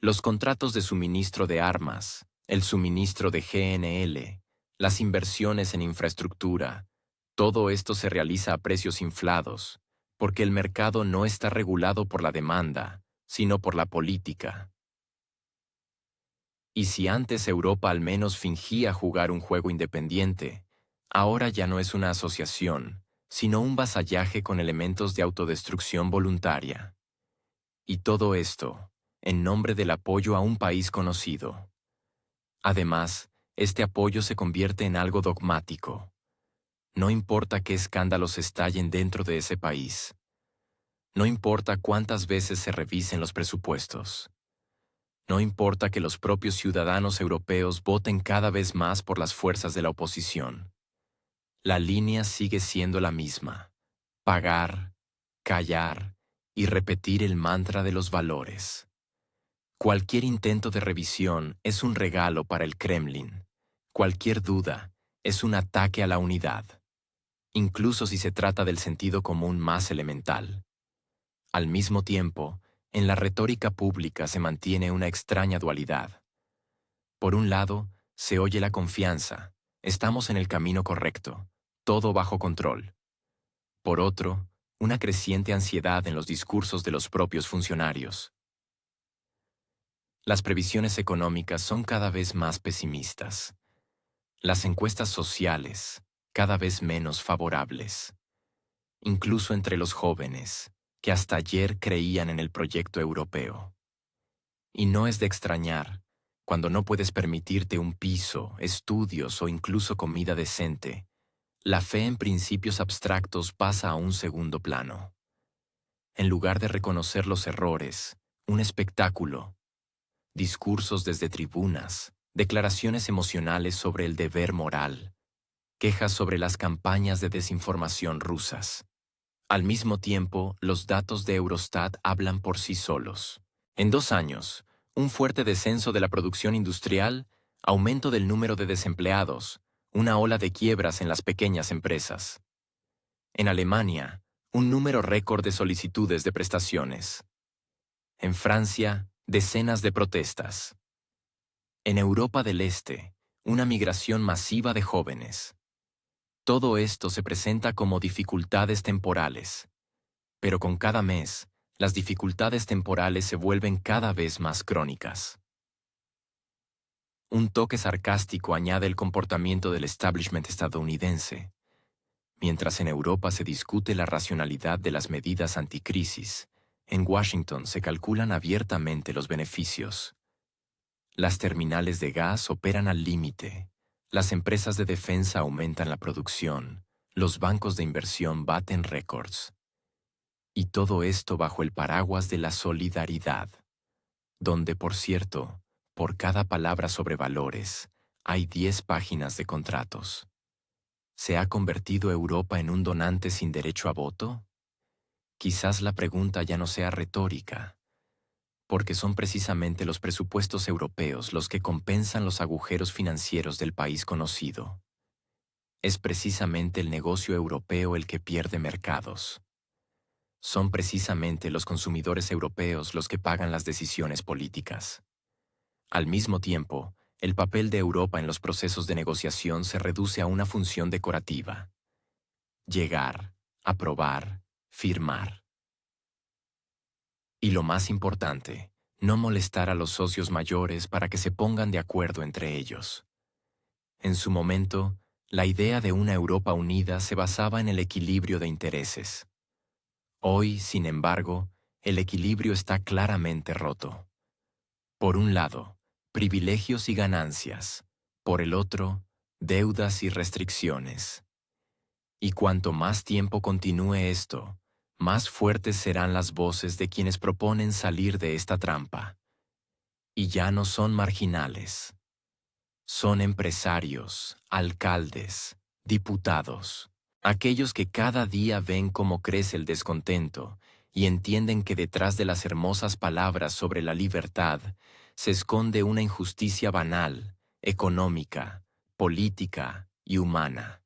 [SPEAKER 1] Los contratos de suministro de armas, el suministro de GNL, las inversiones en infraestructura, todo esto se realiza a precios inflados, porque el mercado no está regulado por la demanda, sino por la política. Y si antes Europa al menos fingía jugar un juego independiente, ahora ya no es una asociación, sino un vasallaje con elementos de autodestrucción voluntaria. Y todo esto, en nombre del apoyo a un país conocido. Además, este apoyo se convierte en algo dogmático. No importa qué escándalos estallen dentro de ese país. No importa cuántas veces se revisen los presupuestos. No importa que los propios ciudadanos europeos voten cada vez más por las fuerzas de la oposición. La línea sigue siendo la misma: pagar, callar y repetir el mantra de los valores. Cualquier intento de revisión es un regalo para el Kremlin. Cualquier duda es un ataque a la unidad, incluso si se trata del sentido común más elemental. Al mismo tiempo, en la retórica pública se mantiene una extraña dualidad. Por un lado, se oye la confianza: estamos en el camino correcto, todo bajo control. Por otro, una creciente ansiedad en los discursos de los propios funcionarios. Las previsiones económicas son cada vez más pesimistas. Las encuestas sociales, cada vez menos favorables. Incluso entre los jóvenes, que hasta ayer creían en el proyecto europeo. Y no es de extrañar, cuando no puedes permitirte un piso, estudios o incluso comida decente, la fe en principios abstractos pasa a un segundo plano. En lugar de reconocer los errores, un espectáculo, discursos desde tribunas, declaraciones emocionales sobre el deber moral, quejas sobre las campañas de desinformación rusas. Al mismo tiempo, los datos de Eurostat hablan por sí solos. En 2 años, un fuerte descenso de la producción industrial, aumento del número de desempleados, una ola de quiebras en las pequeñas empresas. En Alemania, un número récord de solicitudes de prestaciones. En Francia, decenas de protestas. En Europa del Este, una migración masiva de jóvenes. Todo esto se presenta como dificultades temporales. Pero con cada mes, las dificultades temporales se vuelven cada vez más crónicas. Un toque sarcástico añade el comportamiento del establishment estadounidense. Mientras en Europa se discute la racionalidad de las medidas anticrisis, en Washington se calculan abiertamente los beneficios. Las terminales de gas operan al límite, las empresas de defensa aumentan la producción, los bancos de inversión baten récords. Y todo esto bajo el paraguas de la solidaridad, donde, por cierto, por cada palabra sobre valores, hay 10 páginas de contratos. ¿Se ha convertido Europa en un donante sin derecho a voto? Quizás la pregunta ya no sea retórica, porque son precisamente los presupuestos europeos los que compensan los agujeros financieros del país conocido. Es precisamente el negocio europeo el que pierde mercados. Son precisamente los consumidores europeos los que pagan las decisiones políticas. Al mismo tiempo, el papel de Europa en los procesos de negociación se reduce a una función decorativa: llegar, aprobar, firmar. Y lo más importante, no molestar a los socios mayores para que se pongan de acuerdo entre ellos. En su momento, la idea de una Europa unida se basaba en el equilibrio de intereses. Hoy, sin embargo, el equilibrio está claramente roto. Por un lado, privilegios y ganancias. Por el otro, deudas y restricciones. Y cuanto más tiempo continúe esto, más fuertes serán las voces de quienes proponen salir de esta trampa. Y ya no son marginales. Son empresarios, alcaldes, diputados, aquellos que cada día ven cómo crece el descontento y entienden que detrás de las hermosas palabras sobre la libertad se esconde una injusticia banal, económica, política y humana.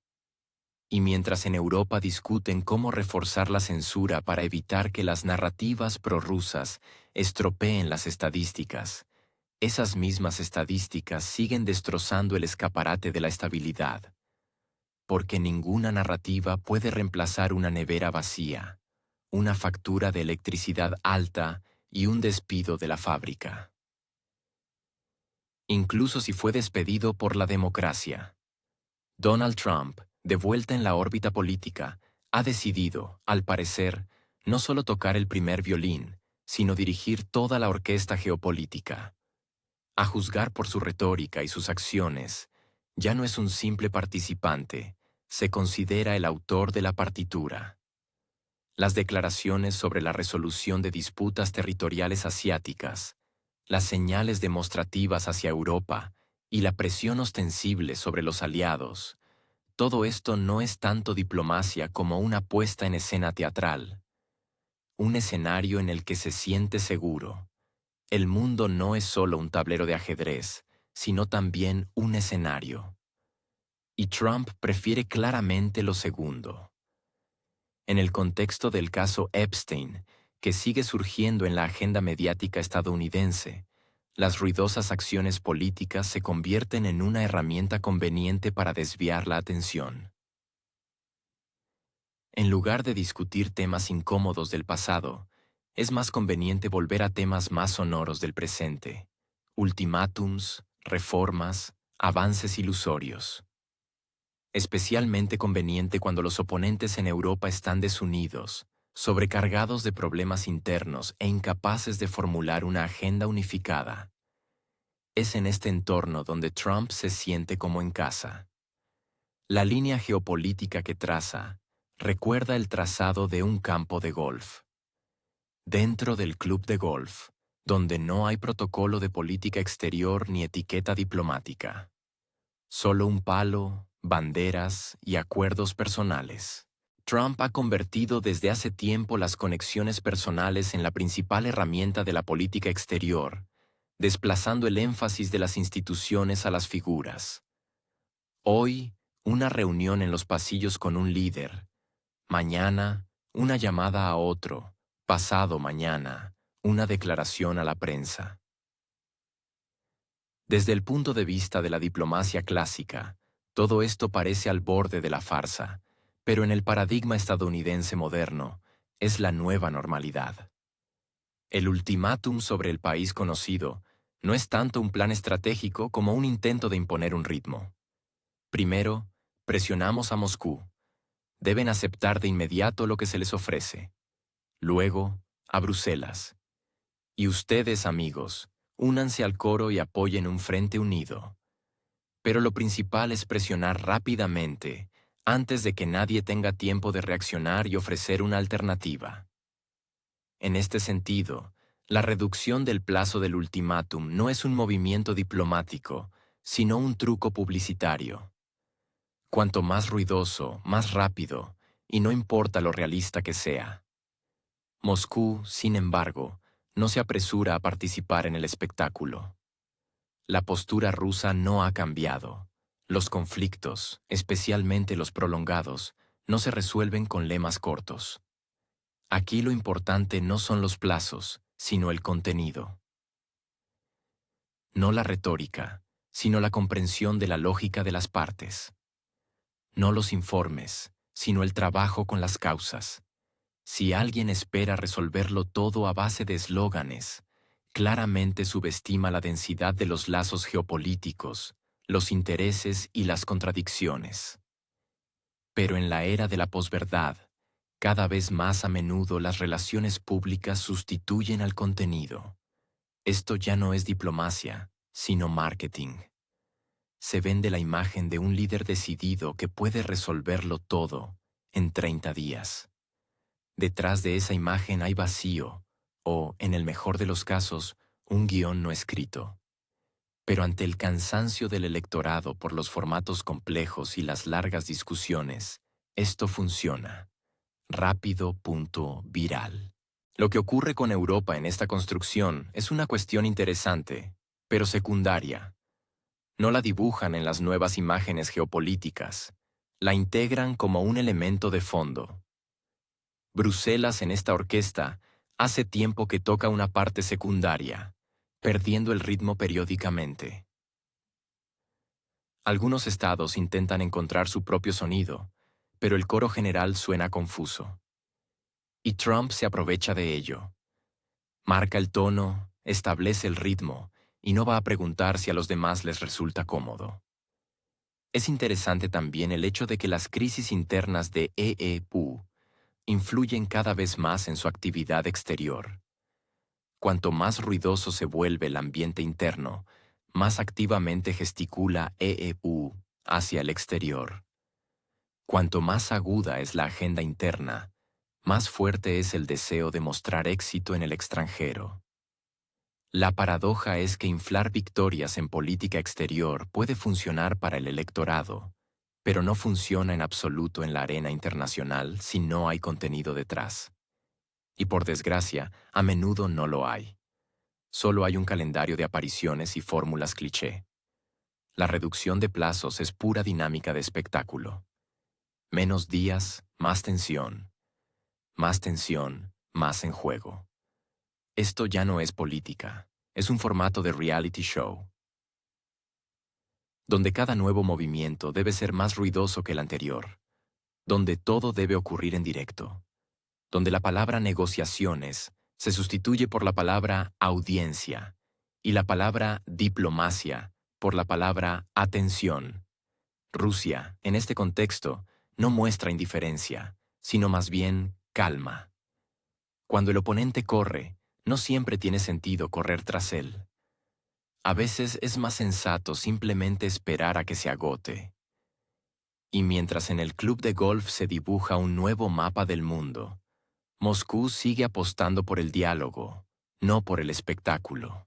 [SPEAKER 1] Y mientras en Europa discuten cómo reforzar la censura para evitar que las narrativas prorrusas estropeen las estadísticas, esas mismas estadísticas siguen destrozando el escaparate de la estabilidad, porque ninguna narrativa puede reemplazar una nevera vacía, una factura de electricidad alta y un despido de la fábrica. Incluso si fue despedido por la democracia. Donald Trump, de vuelta en la órbita política, ha decidido, al parecer, no solo tocar el primer violín, sino dirigir toda la orquesta geopolítica. A juzgar por su retórica y sus acciones, ya no es un simple participante, se considera el autor de la partitura. Las declaraciones sobre la resolución de disputas territoriales asiáticas, las señales demostrativas hacia Europa y la presión ostensible sobre los aliados, todo esto no es tanto diplomacia como una puesta en escena teatral, un escenario en el que se siente seguro. El mundo no es solo un tablero de ajedrez, sino también un escenario. Y Trump prefiere claramente lo segundo. En el contexto del caso Epstein, que sigue surgiendo en la agenda mediática estadounidense, las ruidosas acciones políticas se convierten en una herramienta conveniente para desviar la atención. En lugar de discutir temas incómodos del pasado, es más conveniente volver a temas más sonoros del presente: ultimátums, reformas, avances ilusorios. Especialmente conveniente cuando los oponentes en Europa están desunidos, sobrecargados de problemas internos e incapaces de formular una agenda unificada. Es en este entorno donde Trump se siente como en casa. La línea geopolítica que traza recuerda el trazado de un campo de golf. Dentro del club de golf, donde no hay protocolo de política exterior ni etiqueta diplomática. Solo un palo, banderas y acuerdos personales. Trump ha convertido desde hace tiempo las conexiones personales en la principal herramienta de la política exterior, desplazando el énfasis de las instituciones a las figuras. Hoy, una reunión en los pasillos con un líder. Mañana, una llamada a otro. Pasado mañana, una declaración a la prensa. Desde el punto de vista de la diplomacia clásica, todo esto parece al borde de la farsa, pero en el paradigma estadounidense moderno, es la nueva normalidad. El ultimátum sobre el país conocido no es tanto un plan estratégico como un intento de imponer un ritmo. Primero, presionamos a Moscú. Deben aceptar de inmediato lo que se les ofrece. Luego, a Bruselas. Y ustedes, amigos, únanse al coro y apoyen un frente unido. Pero lo principal es presionar rápidamente, antes de que nadie tenga tiempo de reaccionar y ofrecer una alternativa. En este sentido, la reducción del plazo del ultimátum no es un movimiento diplomático, sino un truco publicitario. Cuanto más ruidoso, más rápido, y no importa lo realista que sea. Moscú, sin embargo, no se apresura a participar en el espectáculo. La postura rusa no ha cambiado. Los conflictos, especialmente los prolongados, no se resuelven con lemas cortos. Aquí lo importante no son los plazos, sino el contenido. No la retórica, sino la comprensión de la lógica de las partes. No los informes, sino el trabajo con las causas. Si alguien espera resolverlo todo a base de eslóganes, claramente subestima la densidad de los lazos geopolíticos, los intereses y las contradicciones. Pero en la era de la posverdad, cada vez más a menudo las relaciones públicas sustituyen al contenido. Esto ya no es diplomacia, sino marketing. Se vende la imagen de un líder decidido que puede resolverlo todo en 30 días. Detrás de esa imagen hay vacío, o, en el mejor de los casos, un guión no escrito. Pero ante el cansancio del electorado por los formatos complejos y las largas discusiones, esto funciona. Rápido, punto, viral. Lo que ocurre con Europa en esta construcción es una cuestión interesante, pero secundaria. No la dibujan en las nuevas imágenes geopolíticas, la integran como un elemento de fondo. Bruselas en esta orquesta hace tiempo que toca una parte secundaria, perdiendo el ritmo periódicamente. Algunos estados intentan encontrar su propio sonido, pero el coro general suena confuso. Y Trump se aprovecha de ello. Marca el tono, establece el ritmo, y no va a preguntar si a los demás les resulta cómodo. Es interesante también el hecho de que las crisis internas de EEPU influyen cada vez más en su actividad exterior. Cuanto más ruidoso se vuelve el ambiente interno, más activamente gesticula EEPU hacia el exterior. Cuanto más aguda es la agenda interna, más fuerte es el deseo de mostrar éxito en el extranjero. La paradoja es que inflar victorias en política exterior puede funcionar para el electorado, pero no funciona en absoluto en la arena internacional si no hay contenido detrás. Y por desgracia, a menudo no lo hay. Solo hay un calendario de apariciones y fórmulas cliché. La reducción de plazos es pura dinámica de espectáculo. Menos días, más tensión. Más tensión, más en juego. Esto ya no es política, es un formato de reality show, donde cada nuevo movimiento debe ser más ruidoso que el anterior, donde todo debe ocurrir en directo, donde la palabra negociaciones se sustituye por la palabra audiencia y la palabra diplomacia por la palabra atención. Rusia, en este contexto, no muestra indiferencia, sino más bien calma. Cuando el oponente corre, no siempre tiene sentido correr tras él. A veces es más sensato simplemente esperar a que se agote. Y mientras en el club de golf se dibuja un nuevo mapa del mundo, Moscú sigue apostando por el diálogo, no por el espectáculo.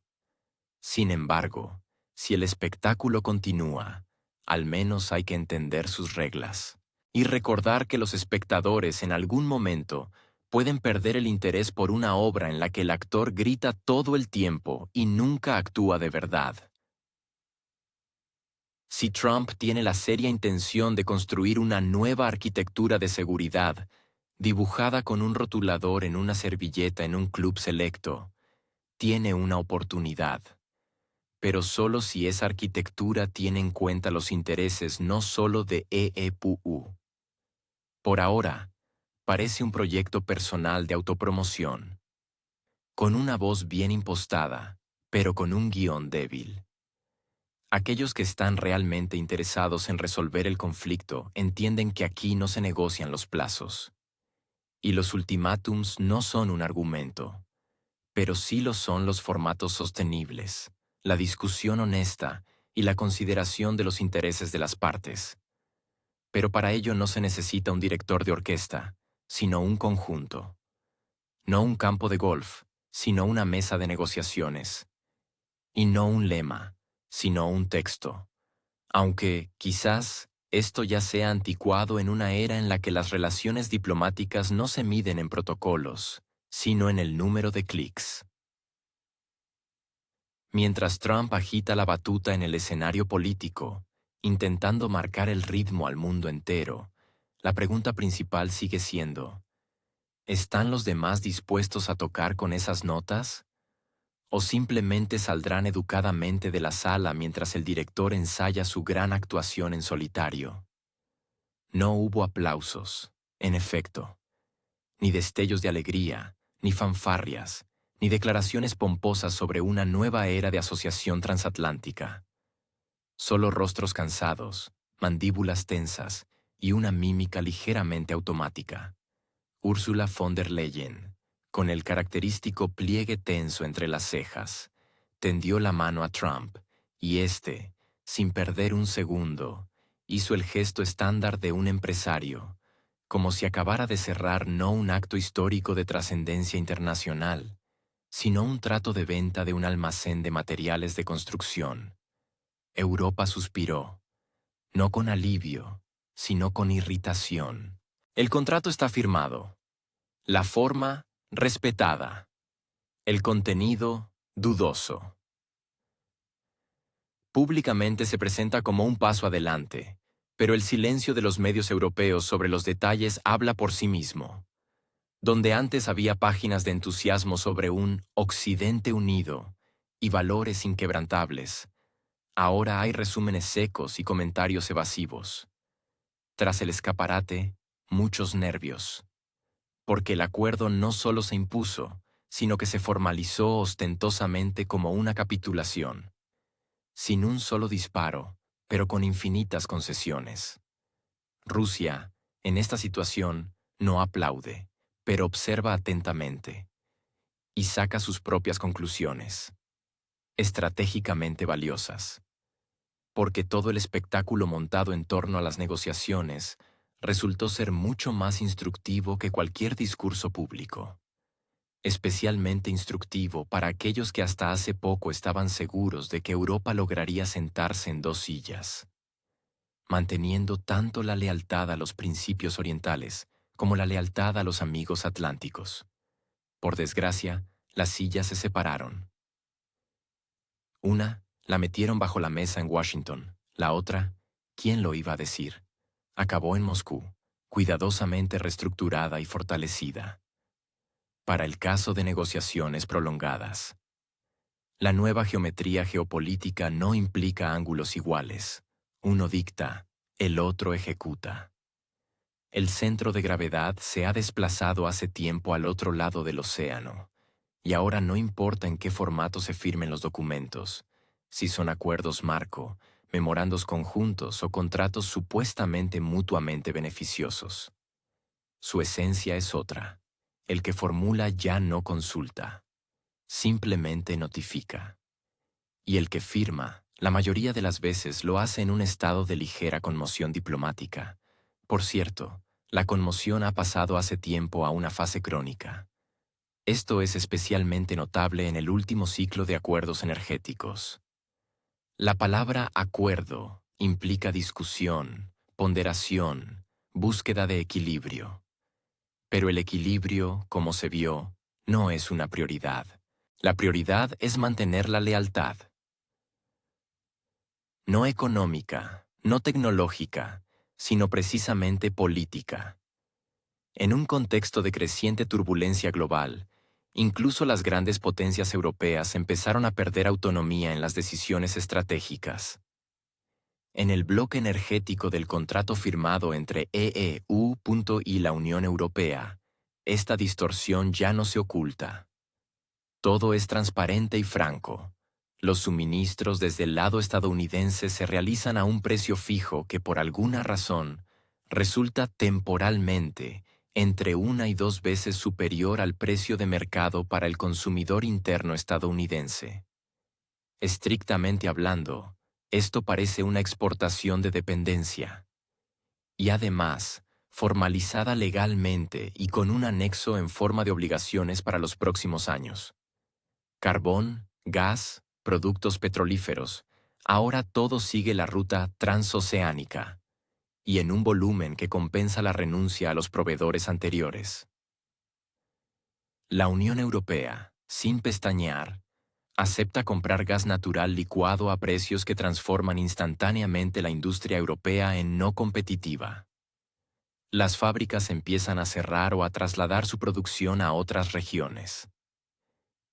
[SPEAKER 1] Sin embargo, si el espectáculo continúa, al menos hay que entender sus reglas y recordar que los espectadores en algún momento pueden perder el interés por una obra en la que el actor grita todo el tiempo y nunca actúa de verdad. Si Trump tiene la seria intención de construir una nueva arquitectura de seguridad, dibujada con un rotulador en una servilleta en un club selecto, tiene una oportunidad. Pero solo si esa arquitectura tiene en cuenta los intereses no solo de EEPU. Por ahora, parece un proyecto personal de autopromoción, con una voz bien impostada, pero con un guión débil. Aquellos que están realmente interesados en resolver el conflicto entienden que aquí no se negocian los plazos. Y los ultimátums no son un argumento, pero sí lo son los formatos sostenibles, la discusión honesta y la consideración de los intereses de las partes. Pero para ello no se necesita un director de orquesta, sino un conjunto. No un campo de golf, sino una mesa de negociaciones. Y no un lema, sino un texto. Aunque, quizás, esto ya sea anticuado en una era en la que las relaciones diplomáticas no se miden en protocolos, sino en el número de clics. Mientras Trump agita la batuta en el escenario político, intentando marcar el ritmo al mundo entero, la pregunta principal sigue siendo, ¿están los demás dispuestos a tocar con esas notas? ¿O simplemente saldrán educadamente de la sala mientras el director ensaya su gran actuación en solitario? No hubo aplausos, en efecto, ni destellos de alegría, ni fanfarrias, ni declaraciones pomposas sobre una nueva era de asociación transatlántica. Solo rostros cansados, mandíbulas tensas y una mímica ligeramente automática. Ursula von der Leyen, con el característico pliegue tenso entre las cejas, tendió la mano a Trump y éste, sin perder un segundo, hizo el gesto estándar de un empresario, como si acabara de cerrar no un acto histórico de trascendencia internacional, sino un trato de venta de un almacén de materiales de construcción. Europa suspiró, no con alivio, sino con irritación. El contrato está firmado, la forma respetada, el contenido dudoso. Públicamente se presenta como un paso adelante, pero el silencio de los medios europeos sobre los detalles habla por sí mismo. Donde antes había páginas de entusiasmo sobre un Occidente unido y valores inquebrantables, ahora hay resúmenes secos y comentarios evasivos. Tras el escaparate, muchos nervios. Porque el acuerdo no solo se impuso, sino que se formalizó ostentosamente como una capitulación, sin un solo disparo, pero con infinitas concesiones. Rusia, en esta situación, no aplaude, pero observa atentamente y saca sus propias conclusiones, estratégicamente valiosas, porque todo el espectáculo montado en torno a las negociaciones resultó ser mucho más instructivo que cualquier discurso público, especialmente instructivo para aquellos que hasta hace poco estaban seguros de que Europa lograría sentarse en dos sillas, manteniendo tanto la lealtad a los principios orientales como la lealtad a los amigos atlánticos. Por desgracia, las sillas se separaron. Una, la metieron bajo la mesa en Washington. La otra, ¿quién lo iba a decir? Acabó en Moscú, cuidadosamente reestructurada y fortalecida. Para el caso de negociaciones prolongadas. La nueva geometría geopolítica no implica ángulos iguales. Uno dicta, el otro ejecuta. El centro de gravedad se ha desplazado hace tiempo al otro lado del océano, y ahora no importa en qué formato se firmen los documentos, si son acuerdos marco, memorandos conjuntos o contratos supuestamente mutuamente beneficiosos. Su esencia es otra. El que formula ya no consulta, simplemente notifica. Y el que firma, la mayoría de las veces lo hace en un estado de ligera conmoción diplomática. Por cierto, la conmoción ha pasado hace tiempo a una fase crónica. Esto es especialmente notable en el último ciclo de acuerdos energéticos. La palabra acuerdo implica discusión, ponderación, búsqueda de equilibrio. Pero el equilibrio, como se vio, no es una prioridad. La prioridad es mantener la lealtad. No económica, no tecnológica, sino precisamente política. En un contexto de creciente turbulencia global, incluso las grandes potencias europeas empezaron a perder autonomía en las decisiones estratégicas. En el bloque energético del contrato firmado entre EU. Y la Unión Europea, esta distorsión ya no se oculta. Todo es transparente y franco. Los suministros desde el lado estadounidense se realizan a un precio fijo que por alguna razón resulta temporalmente entre 1 y 2 veces superior al precio de mercado para el consumidor interno estadounidense. Estrictamente hablando, esto parece una exportación de dependencia. Y además, formalizada legalmente y con un anexo en forma de obligaciones para los próximos años. Carbón, gas, productos petrolíferos, ahora todo sigue la ruta transoceánica, y en un volumen que compensa la renuncia a los proveedores anteriores. La Unión Europea, sin pestañear, acepta comprar gas natural licuado a precios que transforman instantáneamente la industria europea en no competitiva. Las fábricas empiezan a cerrar o a trasladar su producción a otras regiones.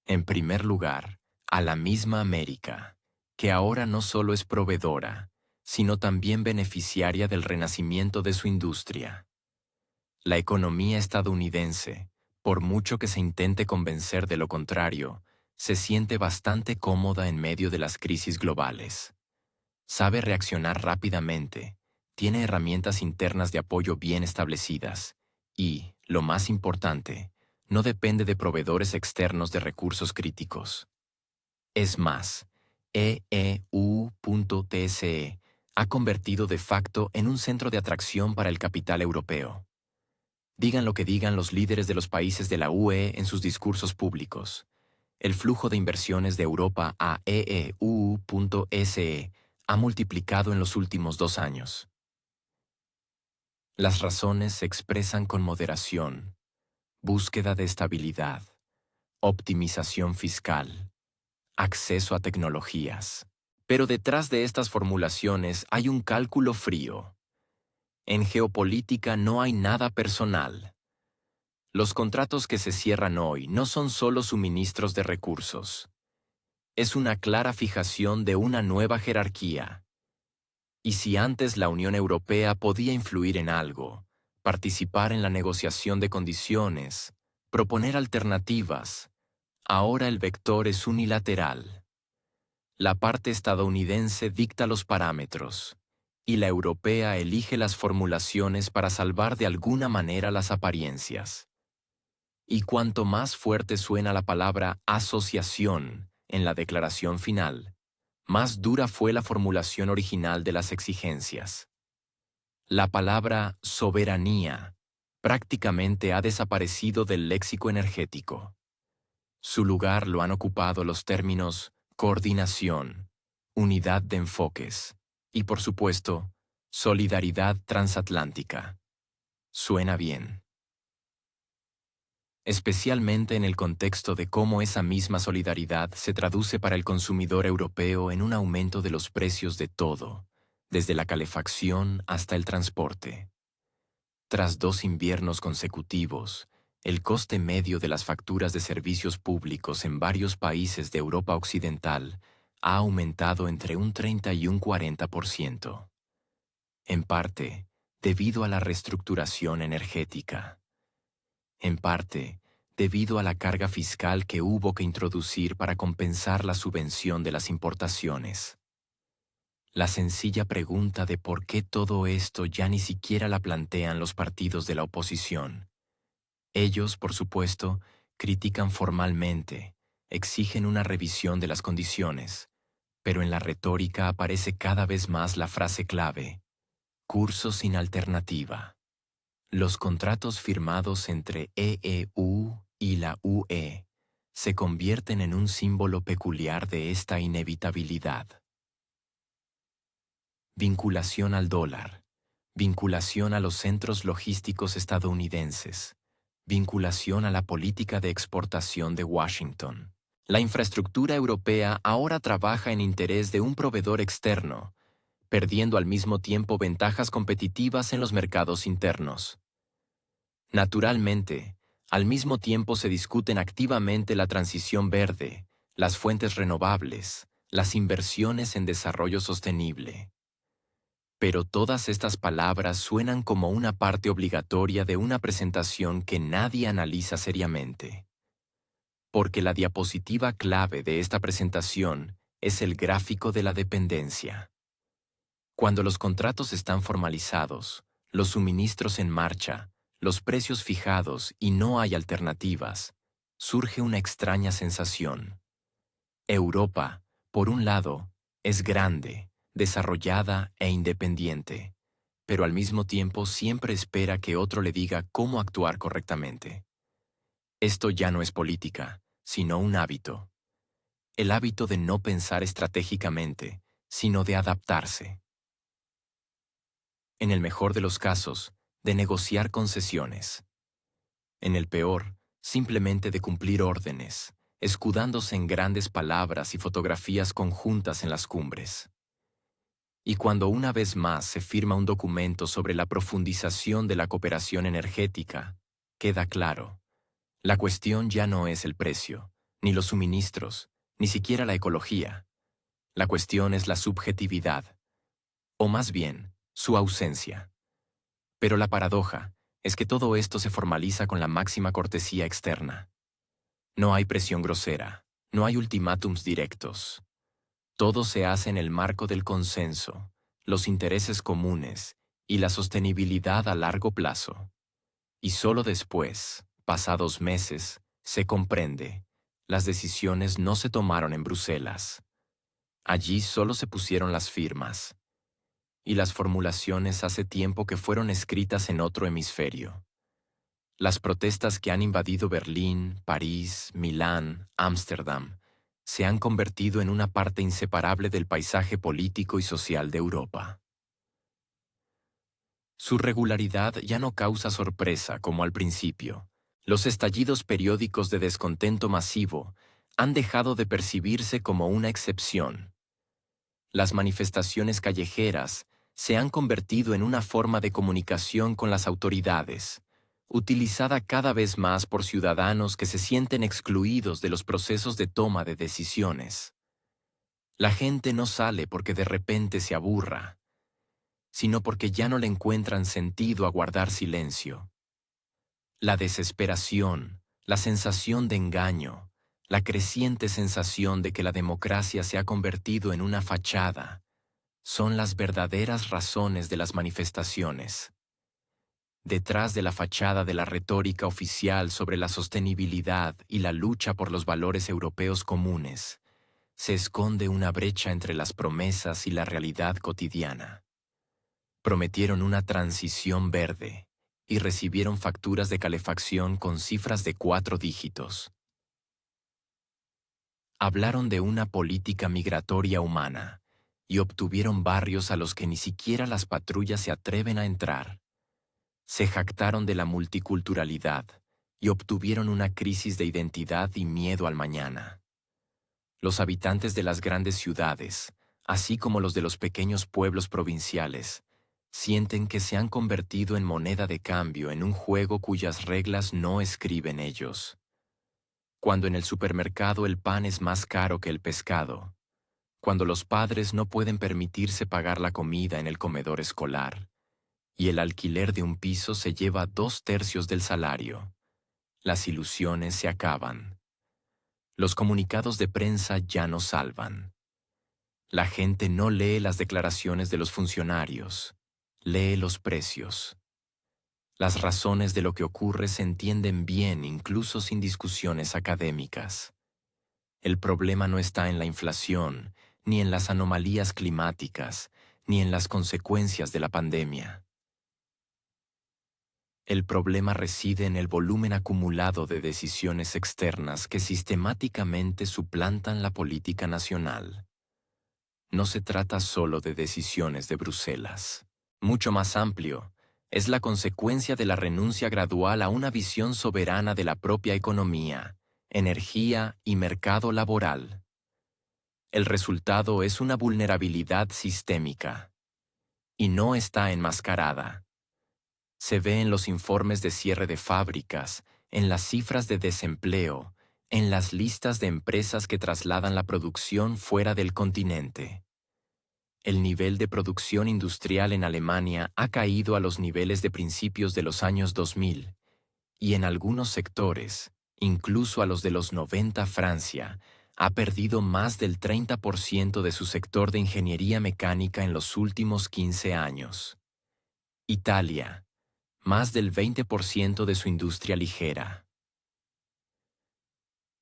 [SPEAKER 1] En primer lugar, a la misma América, que ahora no solo es proveedora, sino también beneficiaria del renacimiento de su industria. La economía estadounidense, por mucho que se intente convencer de lo contrario, se siente bastante cómoda en medio de las crisis globales. Sabe reaccionar rápidamente, tiene herramientas internas de apoyo bien establecidas y, lo más importante, no depende de proveedores externos de recursos críticos. Es más, EU.tse ha convertido de facto en un centro de atracción para el capital europeo. Digan lo que digan los líderes de los países de la UE en sus discursos públicos. El flujo de inversiones de Europa a EEU.SE ha multiplicado en los últimos 2 años. Las razones se expresan con moderación, búsqueda de estabilidad, optimización fiscal, acceso a tecnologías. Pero detrás de estas formulaciones hay un cálculo frío. En geopolítica no hay nada personal. Los contratos que se cierran hoy no son solo suministros de recursos. Es una clara fijación de una nueva jerarquía. Y si antes la Unión Europea podía influir en algo, participar en la negociación de condiciones, proponer alternativas, ahora el vector es unilateral. La parte estadounidense dicta los parámetros, y la europea elige las formulaciones para salvar de alguna manera las apariencias. Y cuanto más fuerte suena la palabra asociación en la declaración final, más dura fue la formulación original de las exigencias. La palabra soberanía prácticamente ha desaparecido del léxico energético. Su lugar lo han ocupado los términos coordinación, unidad de enfoques y, por supuesto, solidaridad transatlántica. Suena bien. Especialmente en el contexto de cómo esa misma solidaridad se traduce para el consumidor europeo en un aumento de los precios de todo, desde la calefacción hasta el transporte. Tras 2 inviernos consecutivos, el coste medio de las facturas de servicios públicos en varios países de Europa Occidental ha aumentado entre un 30 y un 40%. En parte, debido a la reestructuración energética. En parte, debido a la carga fiscal que hubo que introducir para compensar la subvención de las importaciones. La sencilla pregunta de por qué todo esto ya ni siquiera la plantean los partidos de la oposición. Ellos, por supuesto, critican formalmente, exigen una revisión de las condiciones, pero en la retórica aparece cada vez más la frase clave: curso sin alternativa. Los contratos firmados entre EEU y la UE se convierten en un símbolo peculiar de esta inevitabilidad. Vinculación al dólar, vinculación a los centros logísticos estadounidenses, vinculación a la política de exportación de Washington. La infraestructura europea ahora trabaja en interés de un proveedor externo, perdiendo al mismo tiempo ventajas competitivas en los mercados internos. Naturalmente, al mismo tiempo se discuten activamente la transición verde, las fuentes renovables, las inversiones en desarrollo sostenible. Pero todas estas palabras suenan como una parte obligatoria de una presentación que nadie analiza seriamente. Porque la diapositiva clave de esta presentación es el gráfico de la dependencia. Cuando los contratos están formalizados, los suministros en marcha, los precios fijados y no hay alternativas, surge una extraña sensación. Europa, por un lado, es grande, desarrollada e independiente, pero al mismo tiempo siempre espera que otro le diga cómo actuar correctamente. Esto ya no es política, sino un hábito. El hábito de no pensar estratégicamente, sino de adaptarse. En el mejor de los casos, de negociar concesiones. En el peor, simplemente de cumplir órdenes, escudándose en grandes palabras y fotografías conjuntas en las cumbres. Y cuando una vez más se firma un documento sobre la profundización de la cooperación energética, queda claro, la cuestión ya no es el precio, ni los suministros, ni siquiera la ecología. La cuestión es la subjetividad, o más bien, su ausencia. Pero la paradoja es que todo esto se formaliza con la máxima cortesía externa. No hay presión grosera, no hay ultimátums directos. Todo se hace en el marco del consenso, los intereses comunes y la sostenibilidad a largo plazo. Y solo después, pasados meses, se comprende, las decisiones no se tomaron en Bruselas. Allí solo se pusieron las firmas. Y las formulaciones hace tiempo que fueron escritas en otro hemisferio. Las protestas que han invadido Berlín, París, Milán, Ámsterdam, se han convertido en una parte inseparable del paisaje político y social de Europa. Su regularidad ya no causa sorpresa como al principio. Los estallidos periódicos de descontento masivo han dejado de percibirse como una excepción. Las manifestaciones callejeras se han convertido en una forma de comunicación con las autoridades, utilizada cada vez más por ciudadanos que se sienten excluidos de los procesos de toma de decisiones. La gente no sale porque de repente se aburra, sino porque ya no le encuentran sentido a guardar silencio. La desesperación, la sensación de engaño, la creciente sensación de que la democracia se ha convertido en una fachada, son las verdaderas razones de las manifestaciones. Detrás de la fachada de la retórica oficial sobre la sostenibilidad y la lucha por los valores europeos comunes, se esconde una brecha entre las promesas y la realidad cotidiana. Prometieron una transición verde y recibieron facturas de calefacción con cifras de 4 dígitos. Hablaron de una política migratoria humana y obtuvieron barrios a los que ni siquiera las patrullas se atreven a entrar. Se jactaron de la multiculturalidad y obtuvieron una crisis de identidad y miedo al mañana. Los habitantes de las grandes ciudades, así como los de los pequeños pueblos provinciales, sienten que se han convertido en moneda de cambio en un juego cuyas reglas no escriben ellos. Cuando en el supermercado el pan es más caro que el pescado, cuando los padres no pueden permitirse pagar la comida en el comedor escolar, y el alquiler de un piso se lleva 2/3 del salario, las ilusiones se acaban. Los comunicados de prensa ya no salvan. La gente no lee las declaraciones de los funcionarios, lee los precios. Las razones de lo que ocurre se entienden bien incluso sin discusiones académicas. El problema no está en la inflación, ni en las anomalías climáticas, ni en las consecuencias de la pandemia. El problema reside en el volumen acumulado de decisiones externas que sistemáticamente suplantan la política nacional. No se trata solo de decisiones de Bruselas. Mucho más amplio, es la consecuencia de la renuncia gradual a una visión soberana de la propia economía, energía y mercado laboral. El resultado es una vulnerabilidad sistémica. Y no está enmascarada. Se ve en los informes de cierre de fábricas, en las cifras de desempleo, en las listas de empresas que trasladan la producción fuera del continente. El nivel de producción industrial en Alemania ha caído a los niveles de principios de los años 2000, y en algunos sectores, incluso a los de los 90 Francia, ha perdido más del 30% de su sector de ingeniería mecánica en los últimos 15 años. Italia, más del 20% de su industria ligera.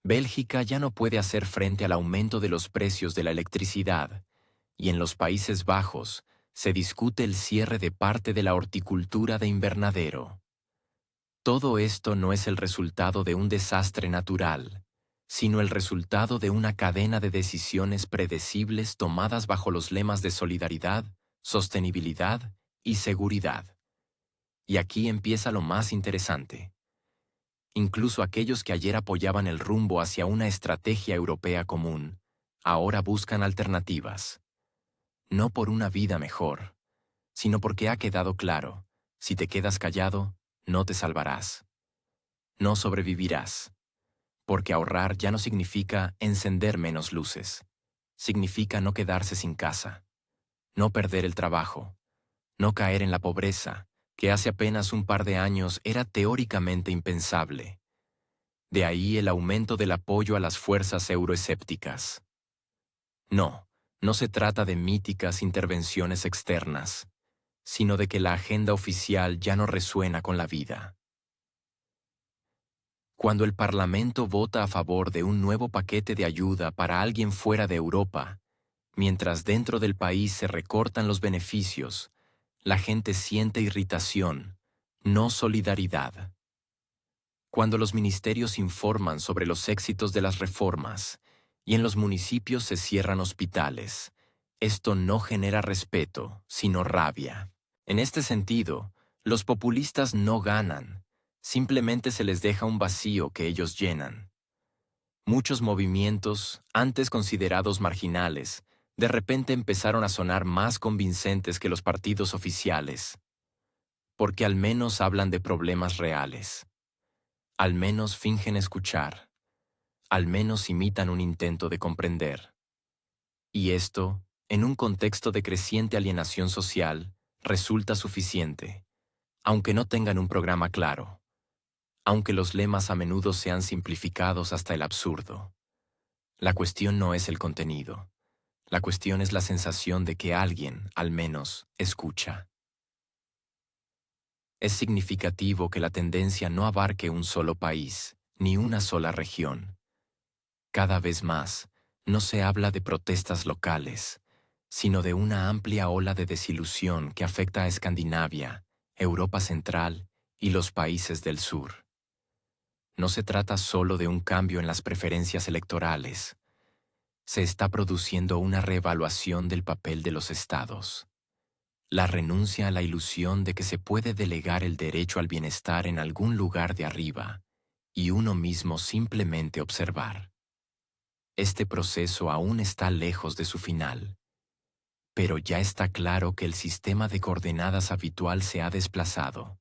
[SPEAKER 1] Bélgica ya no puede hacer frente al aumento de los precios de la electricidad, y en los Países Bajos se discute el cierre de parte de la horticultura de invernadero. Todo esto no es el resultado de un desastre natural, sino el resultado de una cadena de decisiones predecibles tomadas bajo los lemas de solidaridad, sostenibilidad y seguridad. Y aquí empieza lo más interesante. Incluso aquellos que ayer apoyaban el rumbo hacia una estrategia europea común, ahora buscan alternativas. No por una vida mejor, sino porque ha quedado claro, si te quedas callado, no te salvarás. No sobrevivirás. Porque ahorrar ya no significa encender menos luces. Significa no quedarse sin casa, no perder el trabajo, no caer en la pobreza, que hace apenas un par de años era teóricamente impensable. De ahí el aumento del apoyo a las fuerzas euroescépticas. No, no se trata de míticas intervenciones externas, sino de que la agenda oficial ya no resuena con la vida. Cuando el Parlamento vota a favor de un nuevo paquete de ayuda para alguien fuera de Europa, mientras dentro del país se recortan los beneficios, la gente siente irritación, no solidaridad. Cuando los ministerios informan sobre los éxitos de las reformas y en los municipios se cierran hospitales, esto no genera respeto, sino rabia. En este sentido, los populistas no ganan, simplemente se les deja un vacío que ellos llenan. Muchos movimientos, antes considerados marginales, de repente empezaron a sonar más convincentes que los partidos oficiales, porque al menos hablan de problemas reales, al menos fingen escuchar, al menos imitan un intento de comprender. Y esto, en un contexto de creciente alienación social, resulta suficiente, aunque no tengan un programa claro, aunque los lemas a menudo sean simplificados hasta el absurdo. La cuestión no es el contenido, la cuestión es la sensación de que alguien, al menos, escucha. Es significativo que la tendencia no abarque un solo país, ni una sola región. Cada vez más, no se habla de protestas locales, sino de una amplia ola de desilusión que afecta a Escandinavia, Europa Central y los países del sur. No se trata solo de un cambio en las preferencias electorales. Se está produciendo una reevaluación del papel de los estados. La renuncia a la ilusión de que se puede delegar el derecho al bienestar en algún lugar de arriba y uno mismo simplemente observar. Este proceso aún está lejos de su final, pero ya está claro que el sistema de coordenadas habitual se ha desplazado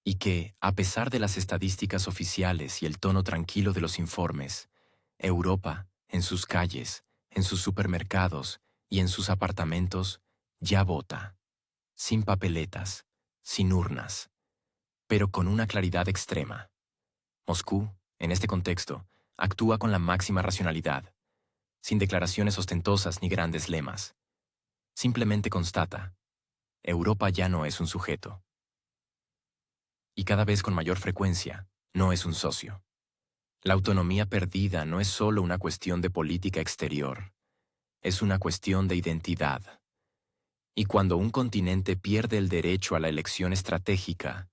[SPEAKER 1] y que, a pesar de las estadísticas oficiales y el tono tranquilo de los informes, Europa, en sus calles, en sus supermercados y en sus apartamentos, ya vota, sin papeletas, sin urnas, pero con una claridad extrema. Moscú, en este contexto, actúa con la máxima racionalidad, sin declaraciones ostentosas ni grandes lemas. Simplemente constata, Europa ya no es un sujeto. Y cada vez con mayor frecuencia, no es un socio. La autonomía perdida no es solo una cuestión de política exterior, es una cuestión de identidad. Y cuando un continente pierde el derecho a la elección estratégica,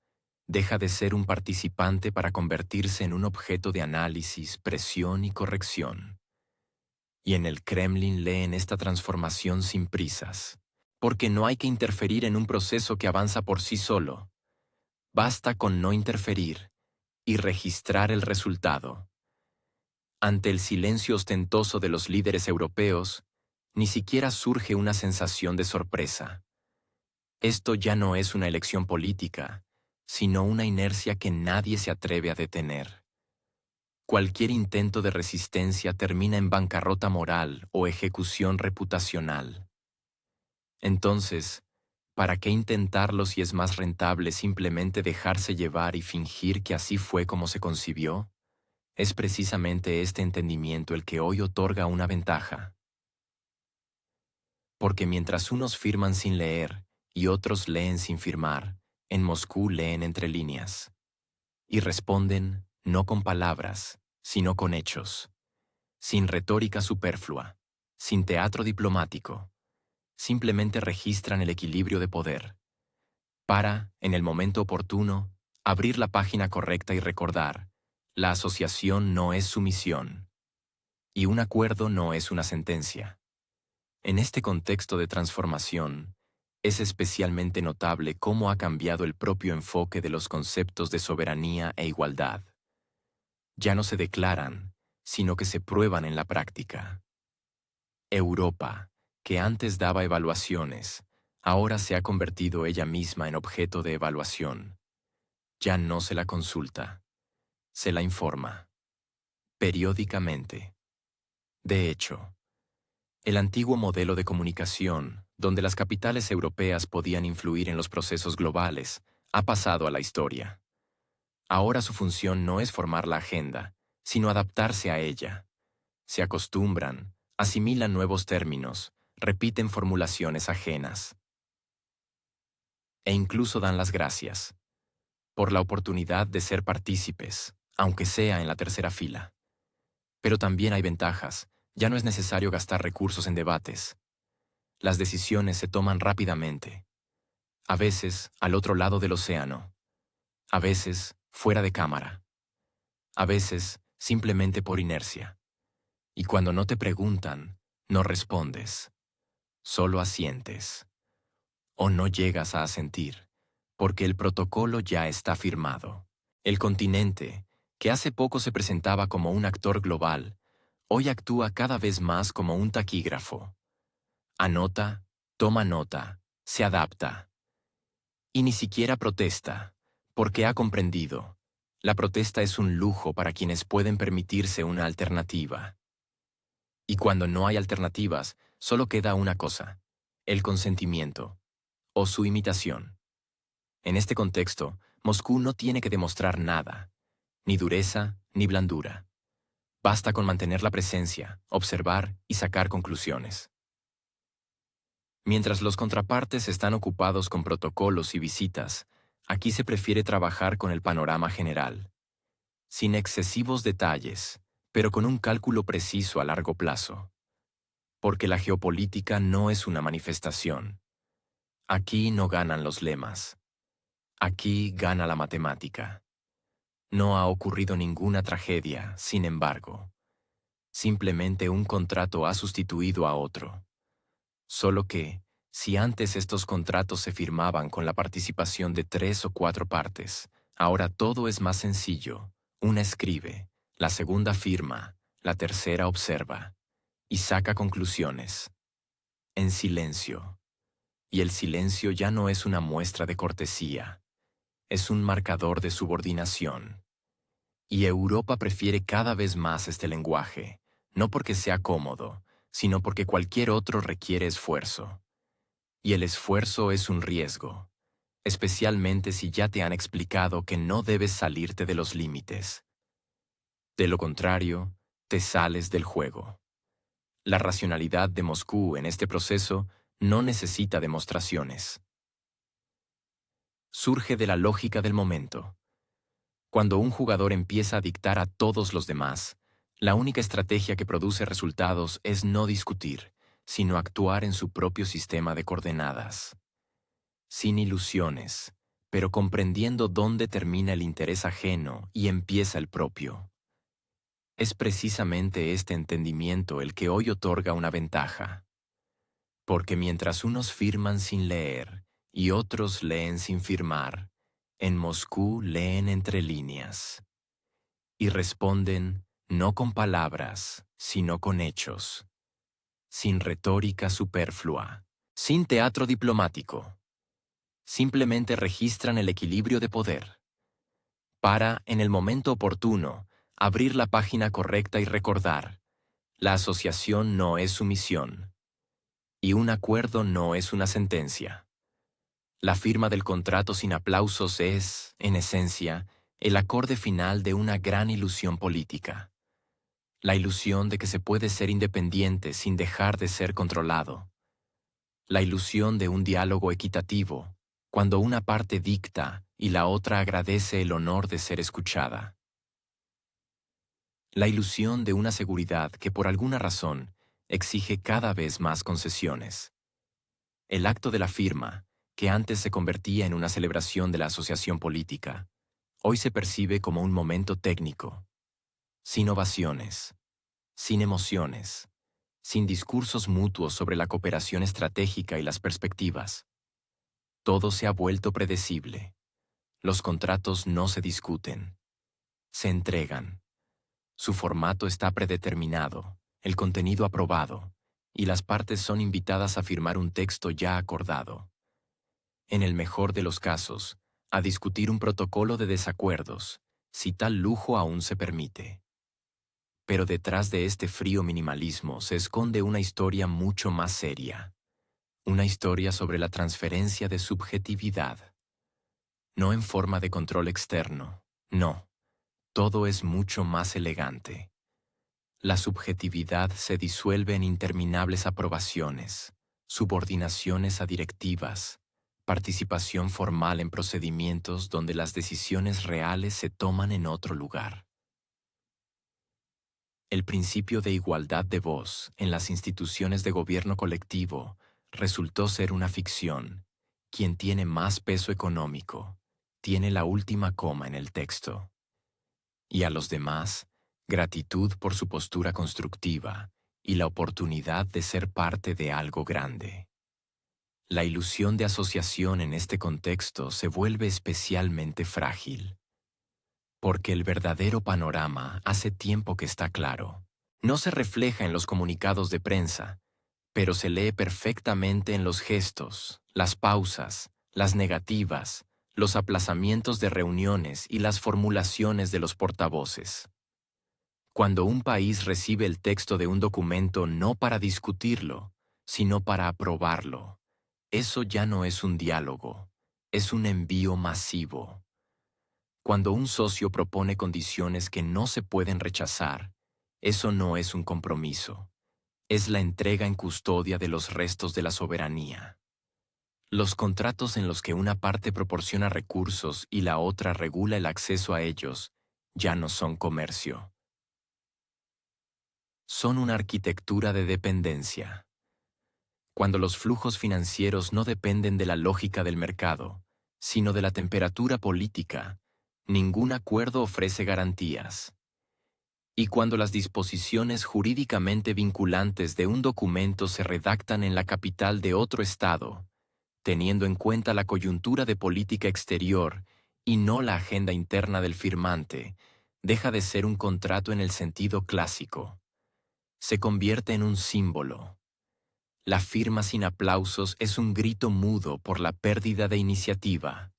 [SPEAKER 1] deja de ser un participante para convertirse en un objeto de análisis, presión y corrección. Y en el Kremlin leen esta transformación sin prisas, porque no hay que interferir en un proceso que avanza por sí solo. Basta con no interferir y registrar el resultado. Ante el silencio ostentoso de los líderes europeos, ni siquiera surge una sensación de sorpresa. Esto ya no es una elección política, sino una inercia que nadie se atreve a detener. Cualquier intento de resistencia termina en bancarrota moral o ejecución reputacional. Entonces, ¿para qué intentarlo si es más rentable simplemente dejarse llevar y fingir que así fue como se concibió? Es precisamente este entendimiento el que hoy otorga una ventaja. Porque mientras unos firman sin leer y otros leen sin firmar, en Moscú leen entre líneas. Y responden no con palabras, sino con hechos. Sin retórica superflua, sin teatro diplomático. Simplemente registran el equilibrio de poder. Para, en el momento oportuno, abrir la página correcta y recordar, la asociación no es sumisión. Y un acuerdo no es una sentencia. En este contexto de transformación, es especialmente notable cómo ha cambiado el propio enfoque de los conceptos de soberanía e igualdad. Ya no se declaran, sino que se prueban en la práctica. Europa, que antes daba evaluaciones, ahora se ha convertido ella misma en objeto de evaluación. Ya no se la consulta, se la informa, periódicamente. De hecho, el antiguo modelo de comunicación, donde las capitales europeas podían influir en los procesos globales, ha pasado a la historia. Ahora su función no es formar la agenda, sino adaptarse a ella. Se acostumbran, asimilan nuevos términos, repiten formulaciones ajenas. E incluso dan las gracias por la oportunidad de ser partícipes, aunque sea en la tercera fila. Pero también hay ventajas. Ya no es necesario gastar recursos en debates. Las decisiones se toman rápidamente. A veces al otro lado del océano. A veces fuera de cámara. a veces simplemente por inercia. Y cuando no te preguntan, no respondes, solo asientes. O no llegas a asentir, porque el protocolo ya está firmado. El continente, que hace poco se presentaba como un actor global, hoy actúa cada vez más como un taquígrafo. Anota, toma nota, se adapta. Y ni siquiera protesta, porque ha comprendido. La protesta es un lujo para quienes pueden permitirse una alternativa. Y cuando no hay alternativas, solo queda una cosa: el consentimiento, o su imitación. En este contexto, Moscú no tiene que demostrar nada, ni dureza ni blandura. Basta con mantener la presencia, observar y sacar conclusiones. Mientras los contrapartes están ocupados con protocolos y visitas, aquí se prefiere trabajar con el panorama general, sin excesivos detalles, pero con un cálculo preciso a largo plazo. Porque la geopolítica no es una manifestación. Aquí no ganan los lemas. Aquí gana la matemática. No ha ocurrido ninguna tragedia, sin embargo. Simplemente un contrato ha sustituido a otro. Solo que, si antes estos contratos se firmaban con la participación de 3 o 4 partes, ahora todo es más sencillo. Una escribe, la segunda firma, la tercera observa, y saca conclusiones. En silencio. Y el silencio ya no es una muestra de cortesía, es un marcador de subordinación. Y Europa prefiere cada vez más este lenguaje, no porque sea cómodo, sino porque cualquier otro requiere esfuerzo. Y el esfuerzo es un riesgo, especialmente si ya te han explicado que no debes salirte de los límites. De lo contrario, te sales del juego. La racionalidad de Moscú en este proceso no necesita demostraciones. Surge de la lógica del momento. Cuando un jugador empieza a dictar a todos los demás, la única estrategia que produce resultados es no discutir, sino actuar en su propio sistema de coordenadas. Sin ilusiones, pero comprendiendo dónde termina el interés ajeno y empieza el propio. Es precisamente este entendimiento el que hoy otorga una ventaja. Porque mientras unos firman sin leer y otros leen sin firmar, en Moscú leen entre líneas. Y responden no con palabras, sino con hechos. Sin retórica superflua, sin teatro diplomático. Simplemente registran el equilibrio de poder. Para, en el momento oportuno, abrir la página correcta y recordar: la asociación no es sumisión. Y un acuerdo no es una sentencia. La firma del contrato sin aplausos es, en esencia, el acorde final de una gran ilusión política. La ilusión de que se puede ser independiente sin dejar de ser controlado. La ilusión de un diálogo equitativo, cuando una parte dicta y la otra agradece el honor de ser escuchada. La ilusión de una seguridad que por alguna razón exige cada vez más concesiones. El acto de la firma, que antes se convertía en una celebración de la asociación política, hoy se percibe como un momento técnico, sin ovaciones, sin emociones, sin discursos mutuos sobre la cooperación estratégica y las perspectivas. Todo se ha vuelto predecible. Los contratos no se discuten, se entregan. Su formato está predeterminado, el contenido aprobado, y las partes son invitadas a firmar un texto ya acordado. En el mejor de los casos, a discutir un protocolo de desacuerdos, si tal lujo aún se permite. Pero detrás de este frío minimalismo se esconde una historia mucho más seria. Una historia sobre la transferencia de subjetividad. No en forma de control externo, no. Todo es mucho más elegante. La subjetividad se disuelve en interminables aprobaciones, subordinaciones a directivas, participación formal en procedimientos donde las decisiones reales se toman en otro lugar. El principio de igualdad de voz en las instituciones de gobierno colectivo resultó ser una ficción. Quien tiene más peso económico tiene la última coma en el texto. y a los demás, gratitud por su postura constructiva y la oportunidad de ser parte de algo grande. La ilusión de asociación en este contexto se vuelve especialmente frágil, porque el verdadero panorama hace tiempo que está claro. No se refleja en los comunicados de prensa, pero se lee perfectamente en los gestos, las pausas, las negativas, los aplazamientos de reuniones y las formulaciones de los portavoces. Cuando un país recibe el texto de un documento no para discutirlo, sino para aprobarlo, eso ya no es un diálogo, es un envío masivo. Cuando un socio propone condiciones que no se pueden rechazar, eso no es un compromiso, es la entrega en custodia de los restos de la soberanía. Los contratos en los que una parte proporciona recursos y la otra regula el acceso a ellos ya no son comercio. Son una arquitectura de dependencia. Cuando los flujos financieros no dependen de la lógica del mercado, sino de la temperatura política, ningún acuerdo ofrece garantías. Y cuando las disposiciones jurídicamente vinculantes de un documento se redactan en la capital de otro Estado, teniendo en cuenta la coyuntura de política exterior y no la agenda interna del firmante, deja de ser un contrato en el sentido clásico. Se convierte en un símbolo. La firma sin aplausos es un grito mudo por la pérdida de iniciativa.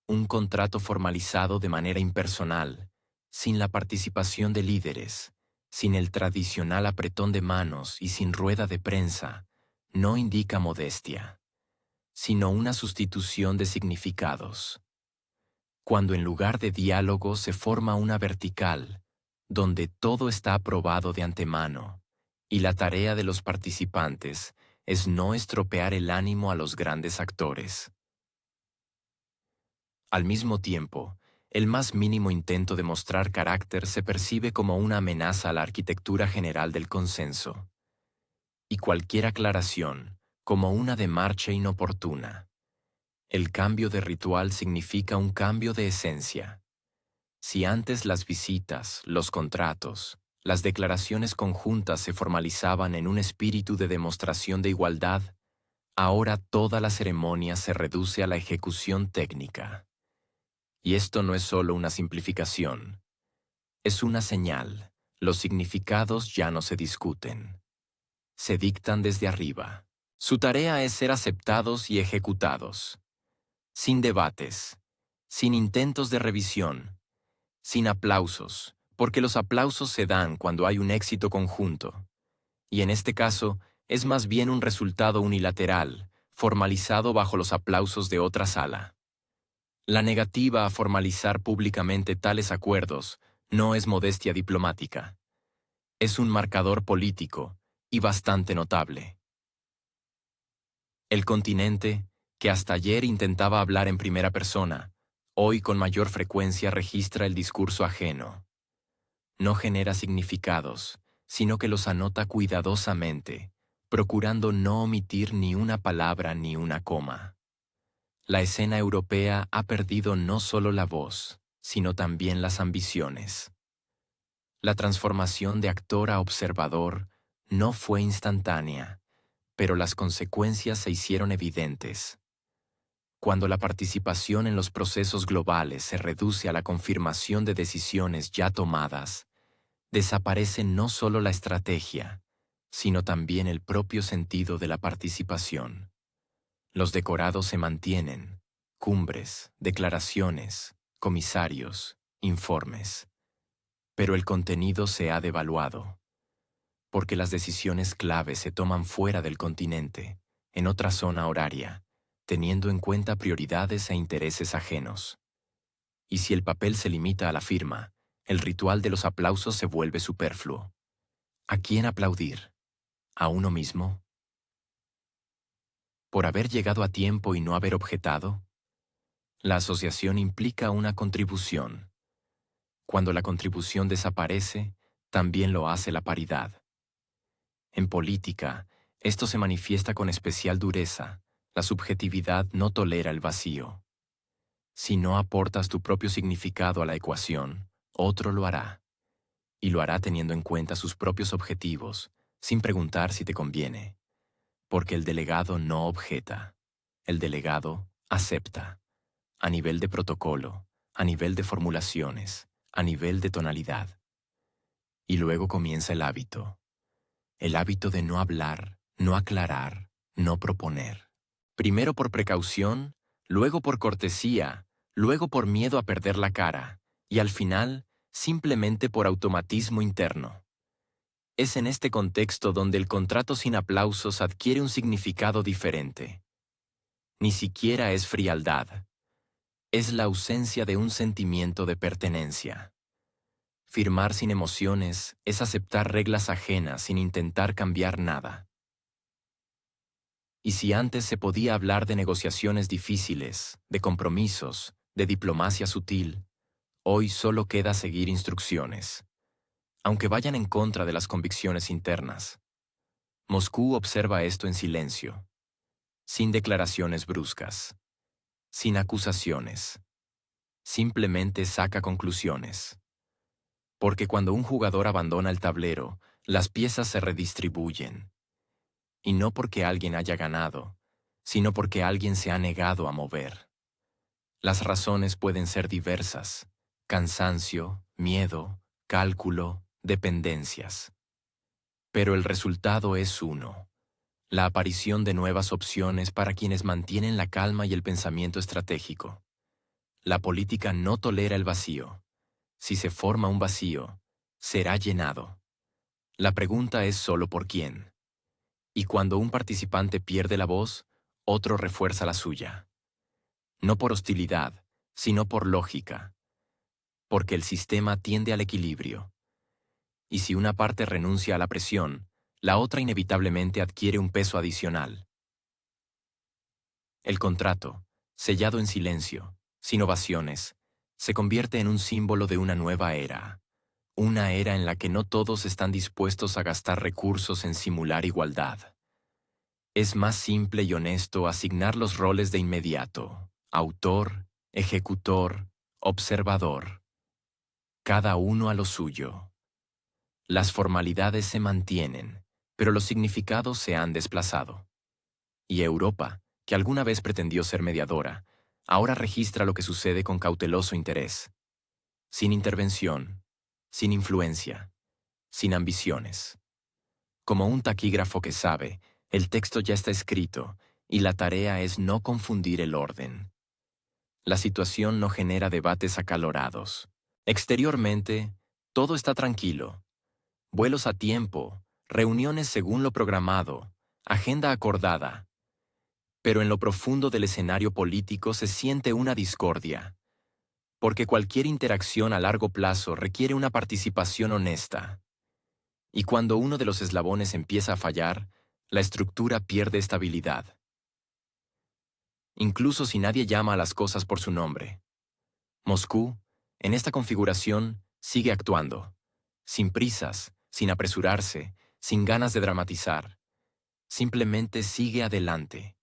[SPEAKER 1] Un contrato formalizado de manera impersonal, sin la participación de líderes, sin el tradicional apretón de manos y sin rueda de prensa, no indica modestia, sino una sustitución de significados. Cuando en lugar de diálogo se forma una vertical, donde todo está aprobado de antemano, y la tarea de los participantes es no estropear el ánimo a los grandes actores. Al mismo tiempo, el más mínimo intento de mostrar carácter se percibe como una amenaza a la arquitectura general del consenso, y cualquier aclaración como una demarcha inoportuna. El cambio de ritual significa un cambio de esencia. Si antes las visitas, los contratos, las declaraciones conjuntas se formalizaban en un espíritu de demostración de igualdad, ahora toda la ceremonia se reduce a la ejecución técnica. Y esto no es solo una simplificación. Es una señal. Los significados ya no se discuten. Se dictan desde arriba. Su tarea es ser aceptados y ejecutados. Sin debates, sin intentos de revisión, sin aplausos, porque los aplausos se dan cuando hay un éxito conjunto. Y en este caso, es más bien un resultado unilateral, formalizado bajo los aplausos de otra sala. La negativa a formalizar públicamente tales acuerdos no es modestia diplomática. Es un marcador político y bastante notable. El continente, que hasta ayer intentaba hablar en primera persona, hoy con mayor frecuencia registra el discurso ajeno. No genera significados, sino que los anota cuidadosamente, procurando no omitir ni una palabra ni una coma. La escena europea ha perdido no solo la voz, sino también las ambiciones. La transformación de actor a observador no fue instantánea, pero las consecuencias se hicieron evidentes. Cuando la participación en los procesos globales se reduce a la confirmación de decisiones ya tomadas, desaparece no solo la estrategia, sino también el propio sentido de la participación. Los decorados se mantienen, cumbres, declaraciones, comisarios, informes. Pero el contenido se ha devaluado, porque las decisiones clave se toman fuera del continente, en otra zona horaria, teniendo en cuenta prioridades e intereses ajenos. Y si el papel se limita a la firma, el ritual de los aplausos se vuelve superfluo. ¿A quién aplaudir? ¿A uno mismo? ¿Por haber llegado a tiempo y no haber objetado? La asociación implica una contribución. Cuando la contribución desaparece, también lo hace la paridad. En política, esto se manifiesta con especial dureza. La subjetividad no tolera el vacío. Si no aportas tu propio significado a la ecuación, otro lo hará. Y lo hará teniendo en cuenta sus propios objetivos, sin preguntar si te conviene. Porque el delegado no objeta. El delegado acepta. A nivel de protocolo, a nivel de formulaciones, a nivel de tonalidad. Y luego comienza el hábito. El hábito de no hablar, no aclarar, no proponer. Primero por precaución, luego por cortesía, luego por miedo a perder la cara, y al final, simplemente por automatismo interno. Es en este contexto donde el contrato sin aplausos adquiere un significado diferente. Ni siquiera es frialdad. Es la ausencia de un sentimiento de pertenencia. Firmar sin emociones es aceptar reglas ajenas sin intentar cambiar nada. Y si antes se podía hablar de negociaciones difíciles, de compromisos, de diplomacia sutil, hoy solo queda seguir instrucciones, aunque vayan en contra de las convicciones internas. Moscú observa esto en silencio, sin declaraciones bruscas, sin acusaciones. Simplemente saca conclusiones. Porque cuando un jugador abandona el tablero, las piezas se redistribuyen. Y no porque alguien haya ganado, sino porque alguien se ha negado a mover. Las razones pueden ser diversas: cansancio, miedo, cálculo, dependencias. Pero el resultado es uno: la aparición de nuevas opciones para quienes mantienen la calma y el pensamiento estratégico. La política no tolera el vacío. Si se forma un vacío, será llenado. La pregunta es solo por quién. Y cuando un participante pierde la voz, otro refuerza la suya. No por hostilidad, sino por lógica. Porque el sistema tiende al equilibrio. Y si una parte renuncia a la presión, la otra inevitablemente adquiere un peso adicional. El contrato, sellado en silencio, sin ovaciones, se convierte en un símbolo de una nueva era. Una era en la que no todos están dispuestos a gastar recursos en simular igualdad. Es más simple y honesto asignar los roles de inmediato: autor, ejecutor, observador. Cada uno a lo suyo. Las formalidades se mantienen, pero los significados se han desplazado. Y Europa, que alguna vez pretendió ser mediadora, ahora registra lo que sucede con cauteloso interés. Sin intervención, sin influencia, sin ambiciones. Como un taquígrafo que sabe, el texto ya está escrito y la tarea es no confundir el orden. La situación no genera debates acalorados. Exteriormente, todo está tranquilo. Vuelos a tiempo, reuniones según lo programado, agenda acordada. Pero en lo profundo del escenario político se siente una discordia, porque cualquier interacción a largo plazo requiere una participación honesta. Y cuando uno de los eslabones empieza a fallar, la estructura pierde estabilidad. Incluso si nadie llama a las cosas por su nombre. Moscú, en esta configuración, sigue actuando, sin prisas, sin apresurarse, sin ganas de dramatizar. Simplemente sigue adelante.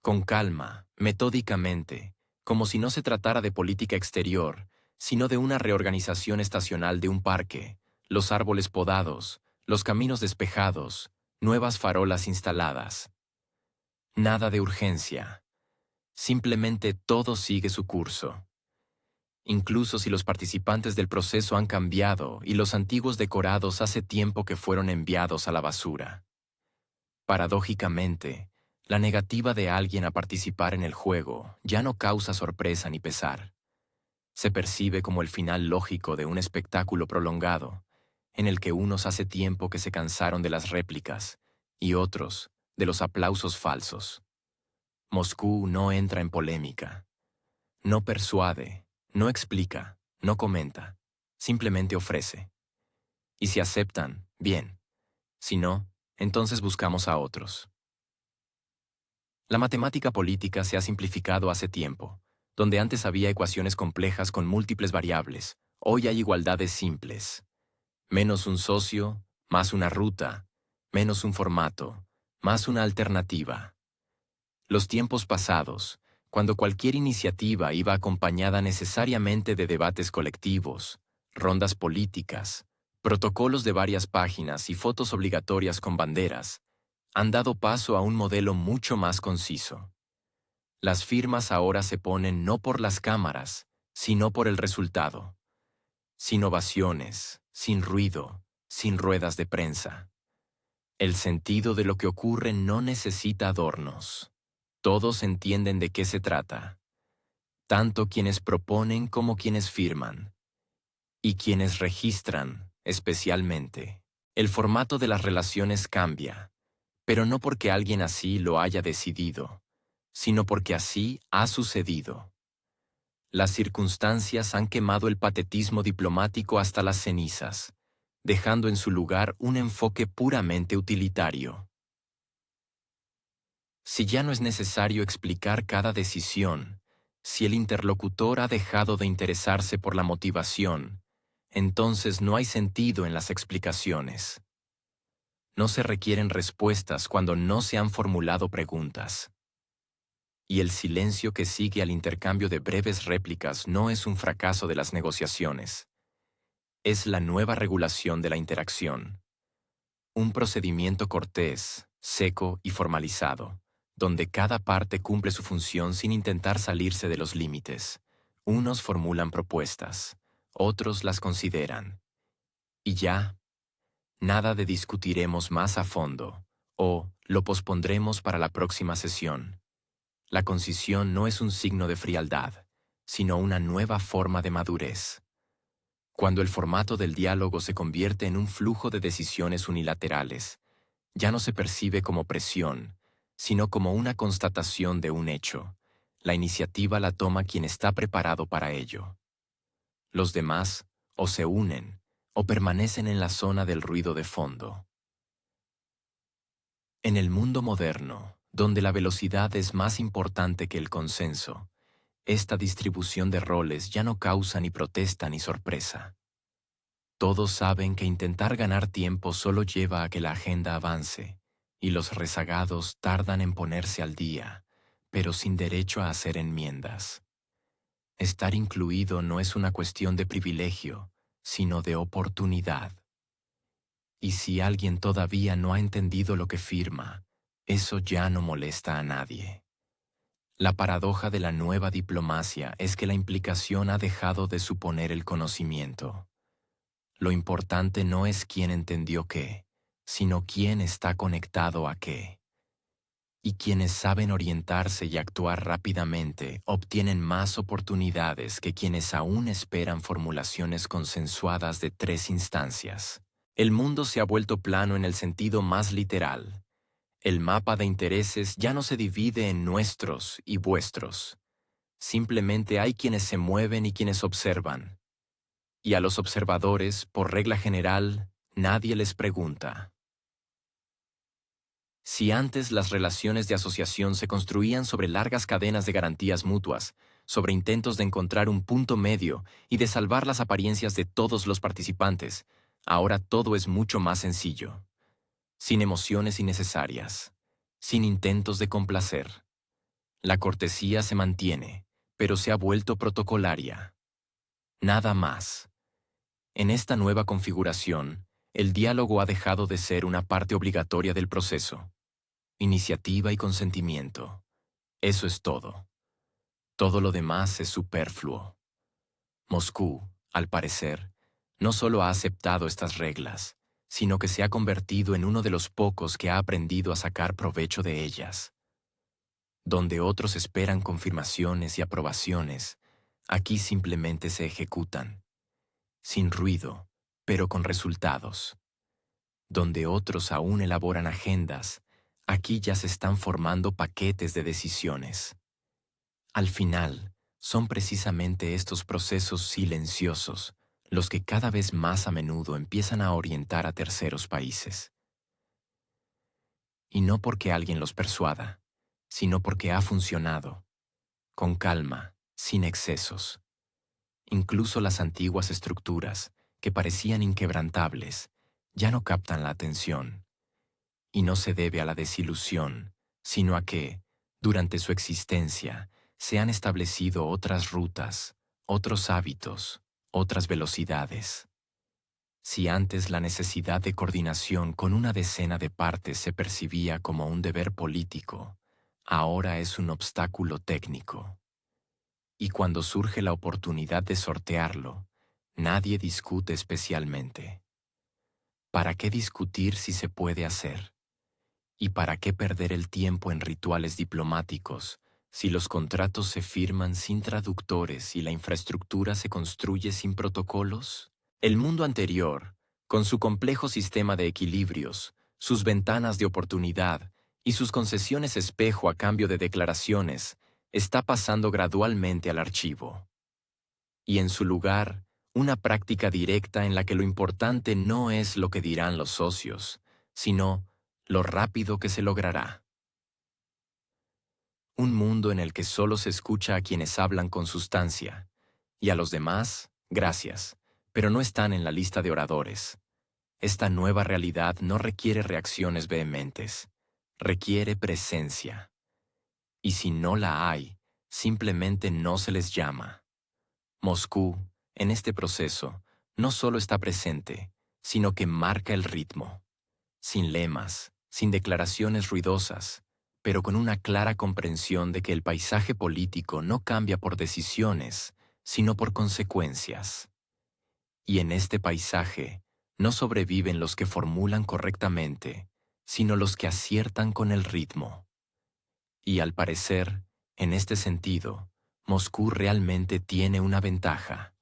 [SPEAKER 1] Con calma, metódicamente, como si no se tratara de política exterior, sino de una reorganización estacional de un parque, los árboles podados, los caminos despejados, nuevas farolas instaladas. Nada de urgencia. Simplemente todo sigue su curso. Incluso si los participantes del proceso han cambiado y los antiguos decorados hace tiempo que fueron enviados a la basura. Paradójicamente, la negativa de alguien a participar en el juego ya no causa sorpresa ni pesar. Se percibe como el final lógico de un espectáculo prolongado, en el que unos hace tiempo que se cansaron de las réplicas y otros de los aplausos falsos. Moscú no entra en polémica, no persuade, no explica, no comenta, simplemente ofrece. Y si aceptan, bien. Si no, entonces buscamos a otros. La matemática política se ha simplificado hace tiempo. Donde antes había ecuaciones complejas con múltiples variables, hoy hay igualdades simples. Menos un socio, más una ruta, menos un formato, más una alternativa. Los tiempos pasados, cuando cualquier iniciativa iba acompañada necesariamente de debates colectivos, rondas políticas, protocolos de varias páginas y fotos obligatorias con banderas han dado paso a un modelo mucho más conciso. Las firmas ahora se ponen no por las cámaras, sino por el resultado. Sin ovaciones, sin ruido, sin ruedas de prensa. El sentido de lo que ocurre no necesita adornos. Todos entienden de qué se trata, tanto quienes proponen como quienes firman, y quienes registran, especialmente. El formato de las relaciones cambia, pero no porque alguien así lo haya decidido, sino porque así ha sucedido. Las circunstancias han quemado el patetismo diplomático hasta las cenizas, dejando en su lugar un enfoque puramente utilitario. Si ya no es necesario explicar cada decisión, si el interlocutor ha dejado de interesarse por la motivación, entonces no hay sentido en las explicaciones. No se requieren respuestas cuando no se han formulado preguntas. Y el silencio que sigue al intercambio de breves réplicas no es un fracaso de las negociaciones. Es la nueva regulación de la interacción. Un procedimiento cortés, seco y formalizado, donde cada parte cumple su función sin intentar salirse de los límites. Unos formulan propuestas, otros las consideran. Y ya, nada de discutiremos más a fondo, o lo pospondremos para la próxima sesión. La concisión no es un signo de frialdad, sino una nueva forma de madurez. Cuando el formato del diálogo se convierte en un flujo de decisiones unilaterales, ya no se percibe como presión, sino como una constatación de un hecho. La iniciativa la toma quien está preparado para ello. Los demás o se unen o permanecen en la zona del ruido de fondo. En el mundo moderno, donde la velocidad es más importante que el consenso, esta distribución de roles ya no causa ni protesta ni sorpresa. Todos saben que intentar ganar tiempo solo lleva a que la agenda avance, y los rezagados tardan en ponerse al día, pero sin derecho a hacer enmiendas. Estar incluido no es una cuestión de privilegio, sino de oportunidad. Y si alguien todavía no ha entendido lo que firma, eso ya no molesta a nadie. La paradoja de la nueva diplomacia es que la implicación ha dejado de suponer el conocimiento. Lo importante no es quién entendió qué, sino quién está conectado a qué. Y quienes saben orientarse y actuar rápidamente obtienen más oportunidades que quienes aún esperan formulaciones consensuadas de 3 instancias. El mundo se ha vuelto plano en el sentido más literal. El mapa de intereses ya no se divide en nuestros y vuestros. Simplemente hay quienes se mueven y quienes observan. Y a los observadores, por regla general, nadie les pregunta. Si antes las relaciones de asociación se construían sobre largas cadenas de garantías mutuas, sobre intentos de encontrar un punto medio y de salvar las apariencias de todos los participantes, ahora todo es mucho más sencillo. Sin emociones innecesarias, sin intentos de complacer. La cortesía se mantiene, pero se ha vuelto protocolaria. Nada más. En esta nueva configuración, el diálogo ha dejado de ser una parte obligatoria del proceso. Iniciativa y consentimiento. Eso es todo. Todo lo demás es superfluo. Moscú, al parecer, no solo ha aceptado estas reglas, sino que se ha convertido en uno de los pocos que ha aprendido a sacar provecho de ellas. Donde otros esperan confirmaciones y aprobaciones, aquí simplemente se ejecutan. Sin ruido, pero con resultados. Donde otros aún elaboran agendas, aquí ya se están formando paquetes de decisiones. Al final, son precisamente estos procesos silenciosos los que cada vez más a menudo empiezan a orientar a terceros países. Y no porque alguien los persuada, sino porque ha funcionado, con calma, sin excesos. Incluso las antiguas estructuras, que parecían inquebrantables, ya no captan la atención. Y no se debe a la desilusión, sino a que, durante su existencia, se han establecido otras rutas, otros hábitos, otras velocidades. Si antes la necesidad de coordinación con una decena de partes se percibía como un deber político, ahora es un obstáculo técnico. Y cuando surge la oportunidad de sortearlo, nadie discute especialmente. ¿Para qué discutir si se puede hacer? ¿Y para qué perder el tiempo en rituales diplomáticos si los contratos se firman sin traductores y la infraestructura se construye sin protocolos? El mundo anterior, con su complejo sistema de equilibrios, sus ventanas de oportunidad y sus concesiones espejo a cambio de declaraciones, está pasando gradualmente al archivo. Y en su lugar, una práctica directa en la que lo importante no es lo que dirán los socios, sino lo rápido que se logrará. Un mundo en el que solo se escucha a quienes hablan con sustancia, y a los demás, gracias, pero no están en la lista de oradores. Esta nueva realidad no requiere reacciones vehementes, requiere presencia. Y si no la hay, simplemente no se les llama. Moscú, en este proceso, no solo está presente, sino que marca el ritmo. Sin lemas, sin declaraciones ruidosas, pero con una clara comprensión de que el paisaje político no cambia por decisiones, sino por consecuencias. Y en este paisaje no sobreviven los que formulan correctamente, sino los que aciertan con el ritmo. Y al parecer, en este sentido, Moscú realmente tiene una ventaja.